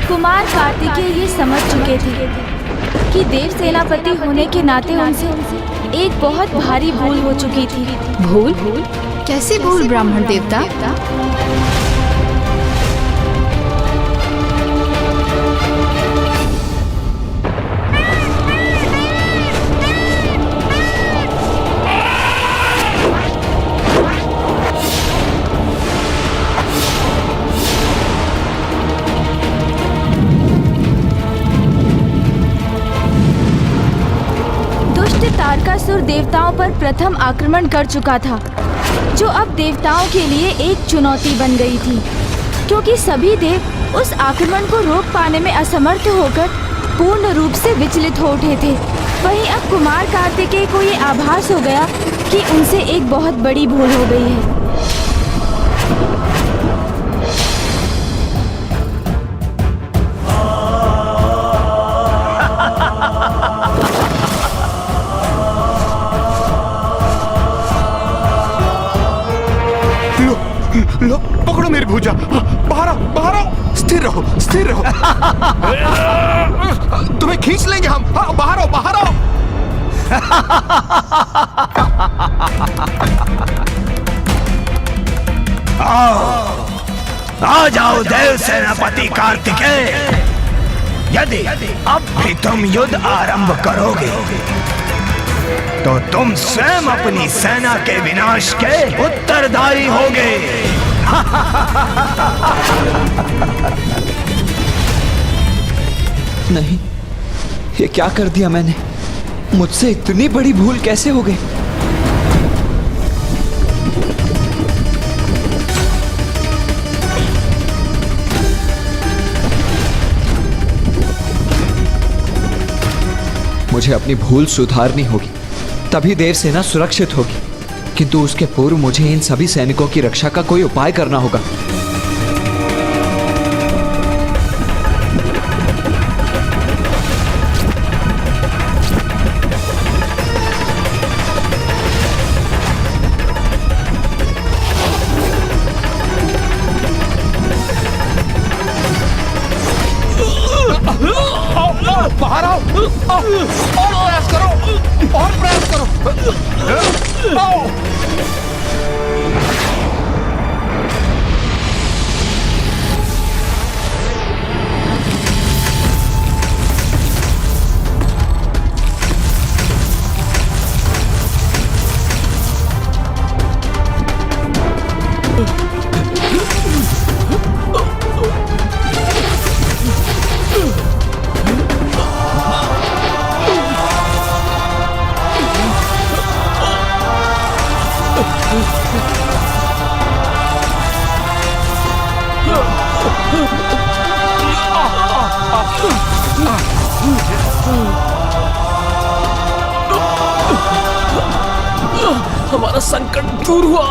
कुमार कार्तिकेय ये समझ चुके थे कि देव सेनापति होने के नाते उनसे एक बहुत भारी भूल हो चुकी थी। भूल? कैसी भूल ब्राह्मण देवता? तारकासुर देवताओं पर प्रथम आक्रमण कर चुका था, जो अब देवताओं के लिए एक चुनौती बन गई थी, क्योंकि सभी देव उस आक्रमण को रोक पाने में असमर्थ होकर पूर्ण रूप से विचलित हो उठे थे। वहीं अब कुमार कार्तिकेय को ये आभास हो गया कि उनसे एक बहुत बड़ी भूल हो गई है। लो, पकड़ो मेरी भुजा। बाहर आओ, बाहर आओ। स्थिर रहो, स्थिर रहो। तुम्हें खींच लेंगे हम। हाँ, बाहर आओ, बाहर आओ। आ जाओ देव सेनापति कार्तिकेय। यदि अब भी तुम युद्ध आरंभ करोगे तो तुम स्वयं अपनी सेना के विनाश के उत्तरदायी होगे। नहीं, ये क्या कर दिया मैंने? मुझसे इतनी बड़ी भूल कैसे हो गई? मुझे अपनी भूल सुधारनी होगी, तभी देवसेना सुरक्षित होगी। किंतु उसके पूर्व मुझे इन सभी सैनिकों की रक्षा का कोई उपाय करना होगा। बाहर आओ और प्रयास करो, और प्रयास करो। आओ। हमारा संकट दूर हुआ।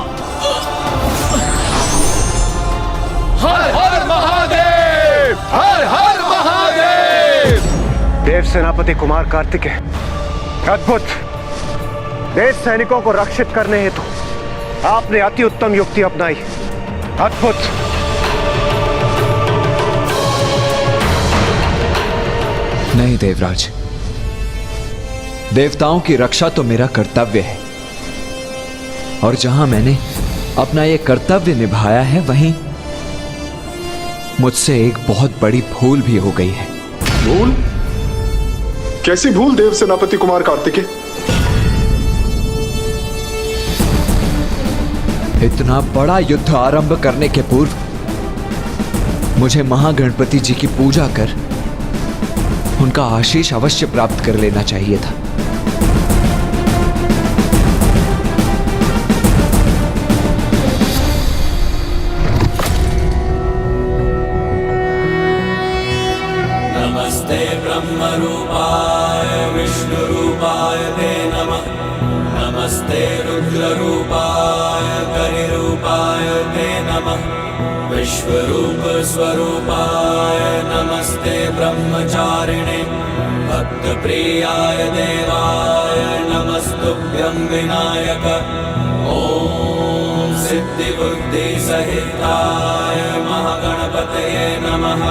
हर हर महादेव, हर हर महादेव। देव सेनापति कुमार कार्तिकेय, अद्भुत। देश सैनिकों को रक्षित करने हेतु आपने अति उत्तम युक्ति अपनाई। अद्भुत। नहीं देवराज, देवताओं की रक्षा तो मेरा कर्तव्य है, और जहां मैंने अपना यह कर्तव्य निभाया है, वहीं मुझसे एक बहुत बड़ी भूल भी हो गई है। भूल? कैसी भूल देव सेनापति कुमार कार्तिकेय? इतना बड़ा युद्ध आरंभ करने के पूर्व मुझे महागणपति जी की पूजा कर उनका आशीष अवश्य प्राप्त कर लेना चाहिए था। नमस्ते ब्रह्म रूपाय विष्णु रूपाय ते नमः। नमस्ते रुद्र रूपाय करिरूपाय ते नमः। विश्वरूप स्वरूपाय नमस्ते ब्रह्मचारिणे। भक्त प्रियाय देवाय नमस्तुभ्यं विनायक। ओम सिद्धि बुद्धि सहिताय महागणपतये नमः।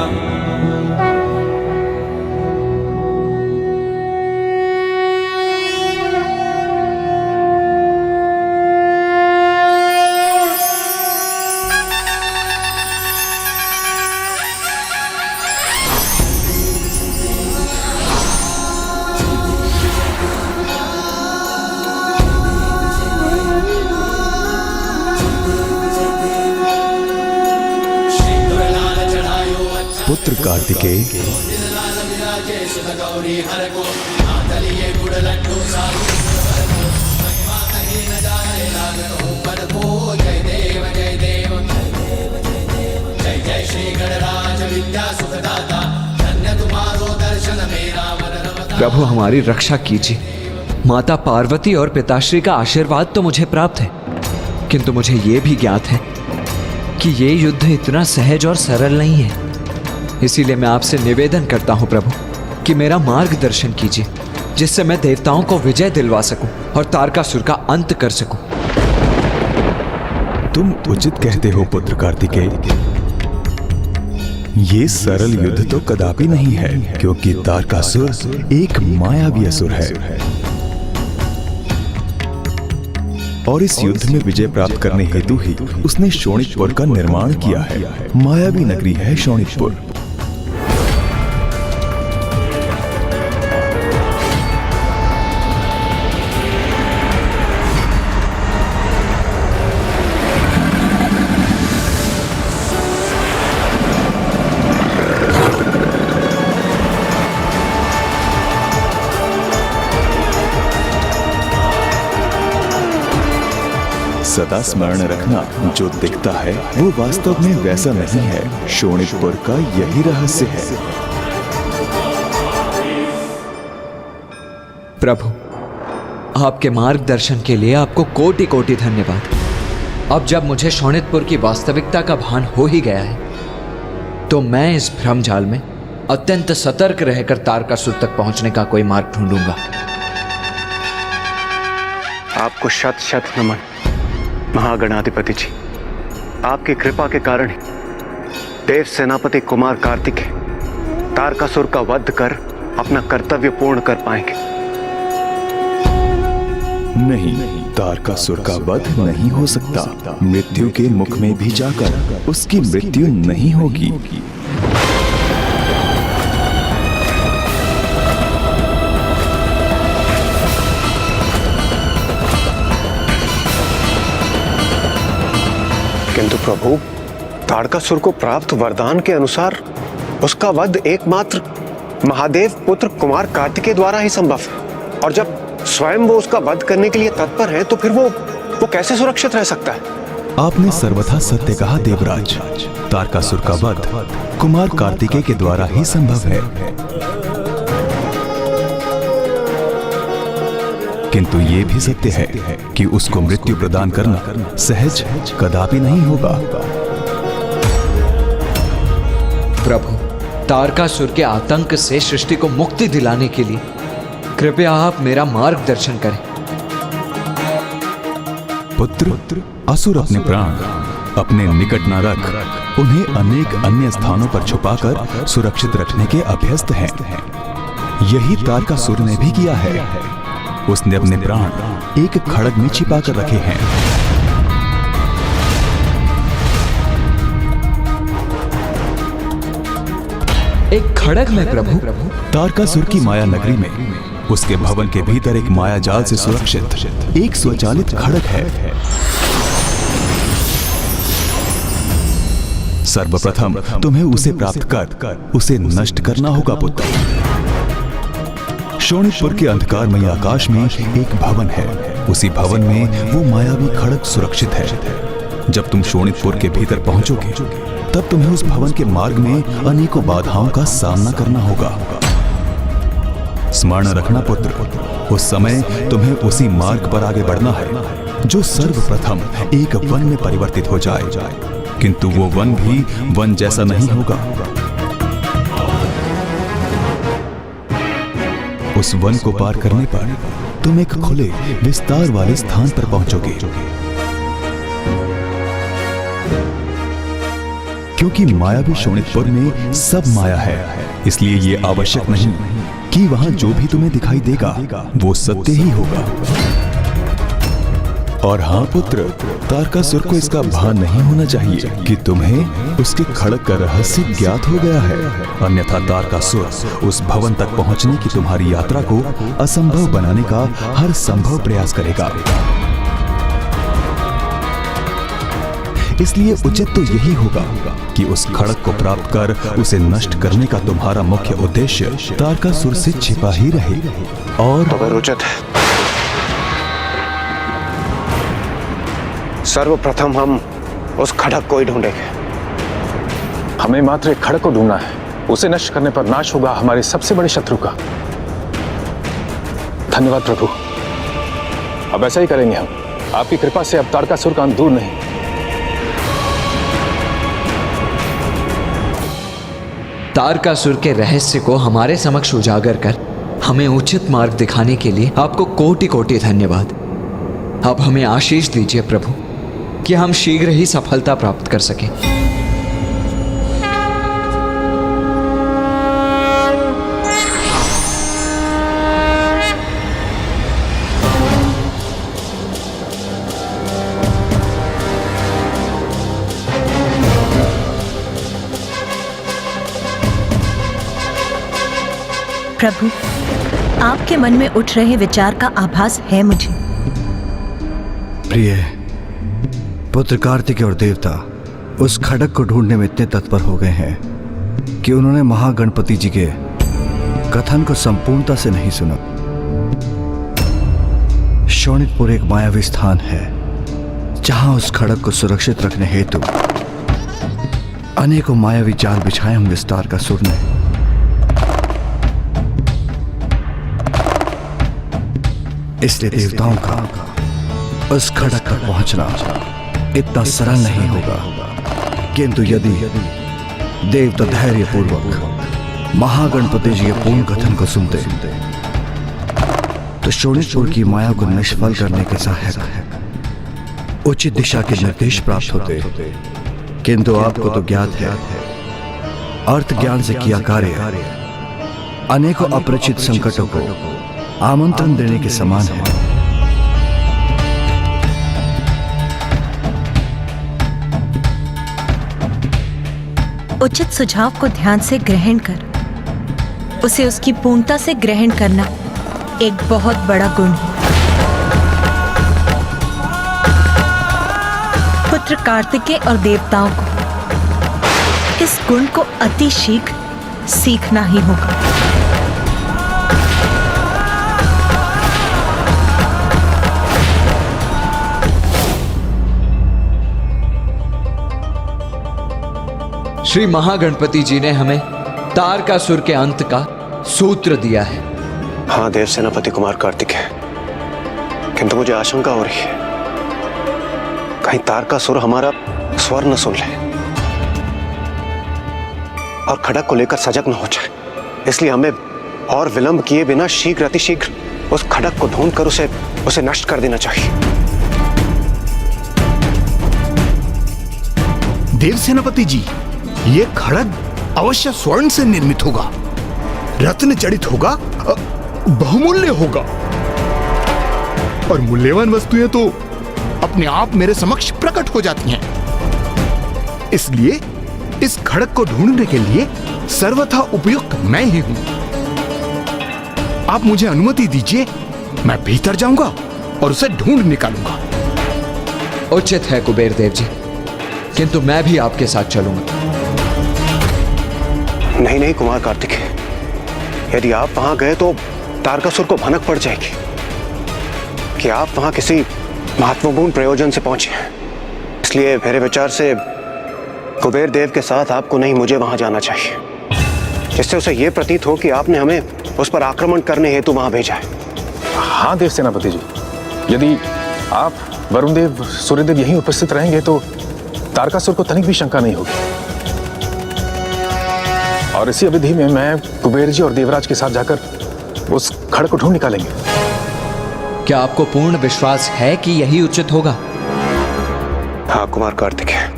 पुत्र कार्तिकेय, प्रभु हमारी रक्षा कीजिए। माता पार्वती और पिताश्री का आशीर्वाद तो मुझे प्राप्त है, किंतु मुझे यह भी ज्ञात है कि ये युद्ध इतना सहज और सरल नहीं है। इसीलिए मैं आपसे निवेदन करता हूं प्रभु कि मेरा मार्गदर्शन कीजिए, जिससे मैं देवताओं को विजय दिलवा सकूं और तारकासुर का अंत कर सकूं। तुम उचित कहते हो पुत्र कार्तिकेय। ये सरल युद्ध तो कदापि नहीं है, क्योंकि तारकासुर एक मायावी असुर है, और इस युद्ध में विजय प्राप्त करने हेतु ही उसने शोणितपुर का निर्माण किया है। मायावी नगरी है शोणितपुर। सदा स्मरण रखना, जो दिखता है वो वास्तव में वैसा नहीं है। शोणितपुर का यही रहस्य है। प्रभु, आपके मार्गदर्शन के लिए आपको कोटि कोटि धन्यवाद। अब जब मुझे शोणितपुर की वास्तविकता का भान हो ही गया है, तो मैं इस भ्रम जाल में अत्यंत सतर्क रहकर तारकासुर तक पहुंचने का कोई मार्ग ढूंढूंगा। आपको शत शत नमन महागणाधिपति जी। आपकी कृपा के कारण ही देव सेनापति कुमार कार्तिकेय तारकासुर का वध कर अपना कर्तव्य पूर्ण कर पाएंगे। नहीं, तारकासुर का वध नहीं हो सकता। मृत्यु के मुख में भी जाकर उसकी मृत्यु नहीं होगी। किंतु प्रभु, तारकासुर को प्राप्त वरदान के अनुसार उसका वध एकमात्र महादेव पुत्र कुमार कार्तिकेय द्वारा ही संभव है। और जब स्वयं वो उसका वध करने के लिए तत्पर है, तो फिर वो कैसे सुरक्षित रह सकता है? आपने सर्वथा सत्य कहा देवराज। तारकासुर का वध कुमार कार्तिकेय के द्वारा ही संभव है। किंतु ये भी सत्य है कि उसको मृत्यु प्रदान करना सहज कदापि नहीं होगा। प्रभु, तारकासुर के आतंक से सृष्टि को मुक्ति दिलाने के लिए कृपया आप मेरा मार्गदर्शन करें। पुत्र, असुर अपने प्राण अपने निकट न रख उन्हें अनेक अन्य स्थानों पर छुपाकर सुरक्षित रखने के अभ्यस्त हैं। यही तारकासुर ने भी किया है। उसने अपने प्राण एक खड़ग में छिपा कर रखे हैं। एक खड़ग में प्रभु? तारकासुर की माया नगरी में उसके भवन के भीतर एक माया जाल से सुरक्षित एक स्वचालित खड़ग है। सर्वप्रथम तुम्हें उसे प्राप्त कर उसे नष्ट करना होगा पुत्र। शोणितपुर के अंधकारमय आकाश में एक भवन है। उसी भवन में वो मायावी खड़ग सुरक्षित है। जब तुम शोणितपुर के भीतर पहुंचोगे, तब तुम्हें उस भवन के मार्ग में अनेकों बाधाओं का सामना करना होगा। स्मरण रखना पुत्र, उस समय तुम्हें उसी मार्ग पर आगे बढ़ना है जो सर्वप्रथम एक वन में परिवर्तित हो जाए। किंतु वो वन भी वन जैसा नहीं होगा। उस वन को पार करने पर तुम एक खुले विस्तार वाले स्थान पर पहुंचोगे। क्योंकि मायावी शोणितपुर में सब माया है, इसलिए ये आवश्यक नहीं कि वहां जो भी तुम्हें दिखाई देगा वो सत्य ही होगा। और हाँ पुत्र, तारकासुर को इसका भान नहीं होना चाहिए कि तुम्हें उसके खड़ग का रहस्य ज्ञात हो गया है। अन्यथा तारकासुर उस भवन तक पहुंचने की तुम्हारी यात्रा को असंभव बनाने का हर संभव प्रयास करेगा। इसलिए उचित तो यही होगा कि उस खड़ग को प्राप्त कर उसे नष्ट करने का तुम्हारा मुख्य उद्देश्य तारकासुर से छिपा ही रहे। और उचित है। सर्वप्रथम हम उस खड़ग को ही ढूंढेंगे। हमें मात्र एक खड़ग को ढूंढना है। उसे नष्ट करने पर नाश होगा हमारे सबसे बड़े शत्रु का। धन्यवाद प्रभु, अब ऐसा ही करेंगे हम। आपकी कृपा से अब तारकासुर का अंत दूर नहीं। तारकासुर के रहस्य को हमारे समक्ष उजागर कर हमें उचित मार्ग दिखाने के लिए आपको कोटि कोटि धन्यवाद। अब हमें आशीष दीजिए प्रभु कि हम शीघ्र ही सफलता प्राप्त कर सकें। प्रभु, आपके मन में उठ रहे विचार का आभास है मुझे। प्रिय पुत्र कार्तिकेय और देवता उस खड़ग को ढूंढने में इतने तत्पर हो गए हैं कि उन्होंने महागणपति जी के कथन को संपूर्णता से नहीं सुना। शोणितपुर एक मायावी स्थान है जहां उस खड़ग को सुरक्षित रखने हेतु अनेकों मायावी जाल बिछाए होंगे इस तारकासुर ने। इसलिए देवताओं का उस खड़क तक पहुंचना इतना सरल नहीं होगा। किंतु यदि देवता धैर्यपूर्वक महागणपति जी के पूर्ण कथन को सुनते तो शोणितपुर की माया को निष्फल करने के सहायक उचित दिशा के निर्देश प्राप्त होते। किंतु आपको तो ज्ञात है, अर्थ ज्ञान से किया कार्य अनेकों अपरिचित संकटों को आमंत्रण देने के समान है। उचित सुझाव को ध्यान से ग्रहण कर उसे उसकी पूर्णता से ग्रहण करना एक बहुत बड़ा गुण है। पुत्र कार्तिकेय और देवताओं को इस गुण को अति शीघ्र सीखना ही होगा। श्री महागणपति जी ने हमें तारकासुर के अंत का सूत्र दिया है। हाँ देव सेनापति कुमार कार्तिकेय, किंतु मुझे आशंका हो रही है कहीं तारकासुर हमारा स्वर न सुन ले और खड़क को लेकर सजग न हो जाए। इसलिए हमें और विलंब किए बिना शीघ्र अतिशीघ्र उस खड़क को ढूंढकर उसे नष्ट कर देना चाहिए। देव सेनापति जी, ये खड़ग अवश्य स्वर्ण से निर्मित होगा, रत्न जड़ित होगा, बहुमूल्य होगा और मूल्यवान वस्तुएं तो अपने आप मेरे समक्ष प्रकट हो जाती हैं। इसलिए इस खड़ग को ढूंढने के लिए सर्वथा उपयुक्त मैं ही हूं। आप मुझे अनुमति दीजिए, मैं भीतर जाऊंगा और उसे ढूंढ निकालूंगा। उचित है कुबेर देव जी, किंतु मैं भी आपके साथ चलूंगा। नहीं नहीं कुमार कार्तिकेय, यदि आप वहां गए तो तारकासुर को भनक पड़ जाएगी कि आप वहां किसी महत्वपूर्ण प्रयोजन से पहुंचे हैं। इसलिए मेरे विचार से कुबेर देव के साथ आपको नहीं, मुझे वहां जाना चाहिए, जिससे उसे यह प्रतीत हो कि आपने हमें उस पर आक्रमण करने हेतु वहां भेजा है। हाँ देव सेनापति जी, यदि आप वरुण देव सूर्यदेव यहीं उपस्थित रहेंगे तो तारकासुर को तनिक भी शंका नहीं होगी। और इसी अवधि में मैं कुबेर जी और देवराज के साथ जाकर उस खड़ को ढूंढ निकालेंगे। क्या आपको पूर्ण विश्वास है कि यही उचित होगा? हाँ कुमार कार्तिकेय,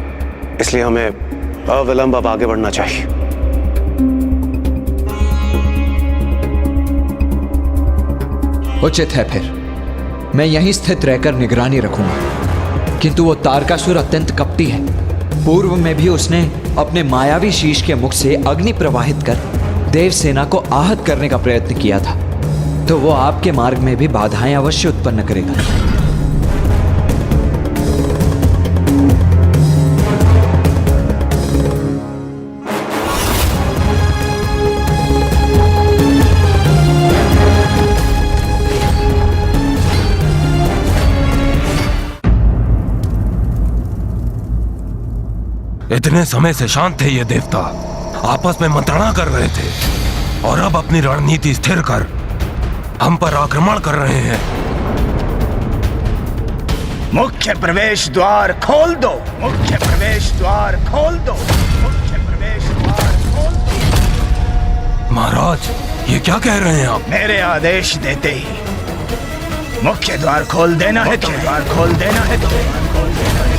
इसलिए हमें अविलंब अब आगे बढ़ना चाहिए। उचित है, फिर मैं यहीं स्थित रहकर निगरानी रखूंगा। किंतु वो तारकासुर अत्यंत कपटी है। पूर्व में भी उसने अपने मायावी शीश के मुख से अग्नि प्रवाहित कर देवसेना को आहत करने का प्रयत्न किया था, तो वो आपके मार्ग में भी बाधाएं अवश्य उत्पन्न करेगा। इतने समय से शांत थे ये देवता, आपस में मंत्रणा कर रहे थे और अब अपनी रणनीति स्थिर कर हम पर आक्रमण कर रहे हैं। मुख्य प्रवेश द्वार खोल दो, मुख्य प्रवेश द्वार खोल दो, मुख्य प्रवेश द्वार खोल दो। महाराज, ये क्या कह रहे हैं आप? मेरे आदेश देते ही मुख्य द्वार खोल देना है, मुख्य द्वार खोल देना है, खोल देना है।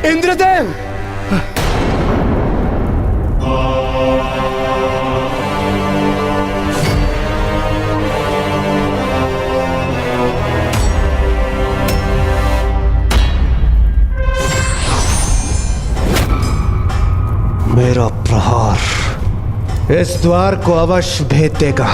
इंद्रदेव, मेरा प्रहार इस द्वार को अवश्य भेद देगा।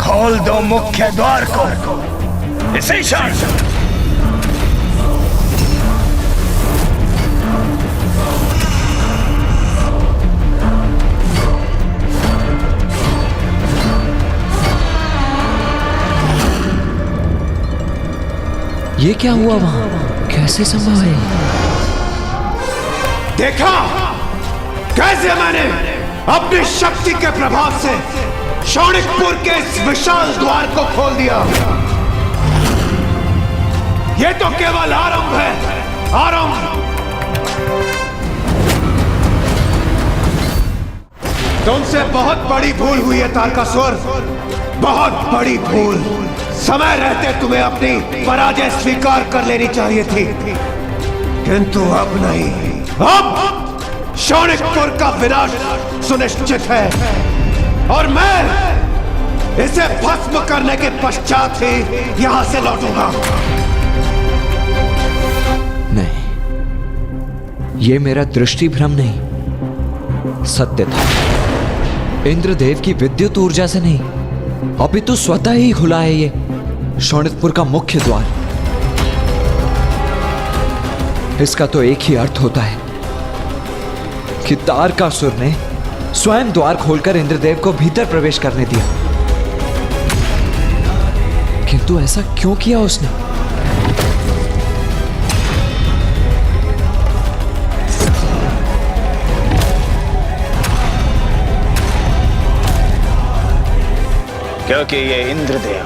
खोल दो मुख्य द्वार को इसी क्षण। ये क्या हुआ वहां? कैसे संभव है? देखा कैसे मैंने अपनी शक्ति के प्रभाव से शौणिकपुर के इस विशाल द्वार को खोल दिया। ये तो केवल आरंभ है, आरंभ। तुमसे बहुत बड़ी भूल हुई है तारकासुर, बहुत बड़ी भूल। समय रहते तुम्हें अपनी पराजय स्वीकार कर लेनी चाहिए थी, किंतु अब नहीं। अब शौणिकपुर का विनाश सुनिश्चित है और मैं इसे भस्म करने के पश्चात ही यहां से लौटूंगा। नहीं, ये मेरा दृष्टि भ्रम नहीं, सत्य था। इंद्रदेव की विद्युत ऊर्जा से नहीं, अपितु स्वतः ही खुला है ये शौणिकपुर का मुख्य द्वार। इसका तो एक ही अर्थ होता है कि तारकासुर ने स्वयं द्वार खोलकर इंद्रदेव को भीतर प्रवेश करने दिया। किंतु ऐसा क्यों किया उसने? क्योंकि ये इंद्रदेव,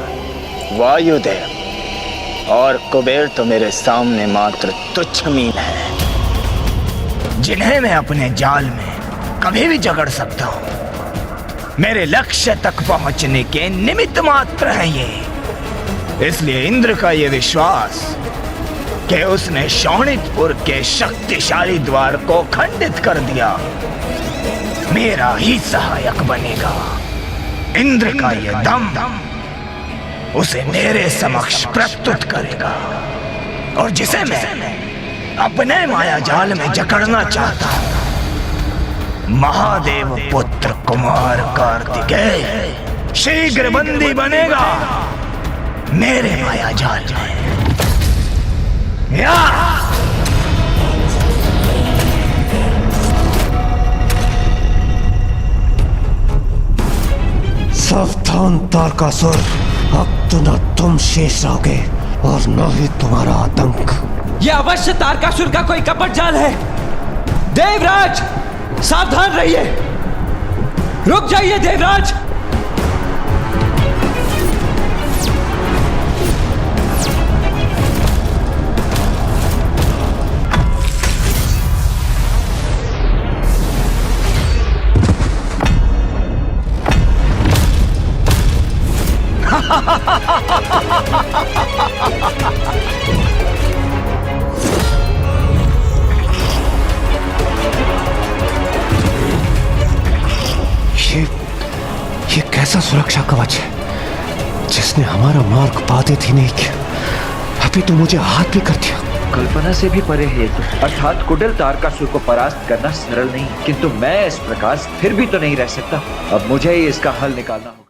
वायुदेव और कुबेर तो मेरे सामने मात्र तुच्छ मीन है, जिन्हें मैं अपने जाल में कभी भी जकड़ सकता हूं। मेरे लक्ष्य तक पहुंचने के निमित्त मात्र है ये। इसलिए इंद्र का ये विश्वास कि उसने शौणिकपुर के शक्तिशाली द्वार को खंडित कर दिया, मेरा ही सहायक बनेगा। इंद्र का ये दम उसे मेरे समक्ष प्रस्तुत करेगा, और जिसे मैं अपने माया जाल में जकड़ना चाहता हूं, महादेव पुत्र कुमार कार्तिकेय शीघ्र बंदी बनेगा मेरे माया जाल में। या सावधान तारकासुर, अब तो न तुम शेष रहोगे और न ही तुम्हारा आतंक। ये अवश्य तारकासुर का कोई कपट जाल है। देवराज, सावधान रहिए। रुक जाइए देवराज। ये कैसा सुरक्षा कवच है जिसने हमारा मार्ग बाधित ही नहीं किया, अभी तो मुझे हाथ भी कर दिया। कल्पना से भी परे है, अर्थात कुटिल तारकासुर को परास्त करना सरल नहीं, किंतु मैं इस प्रकार फिर भी तो नहीं रह सकता। अब मुझे ही इसका हल निकालना होगा।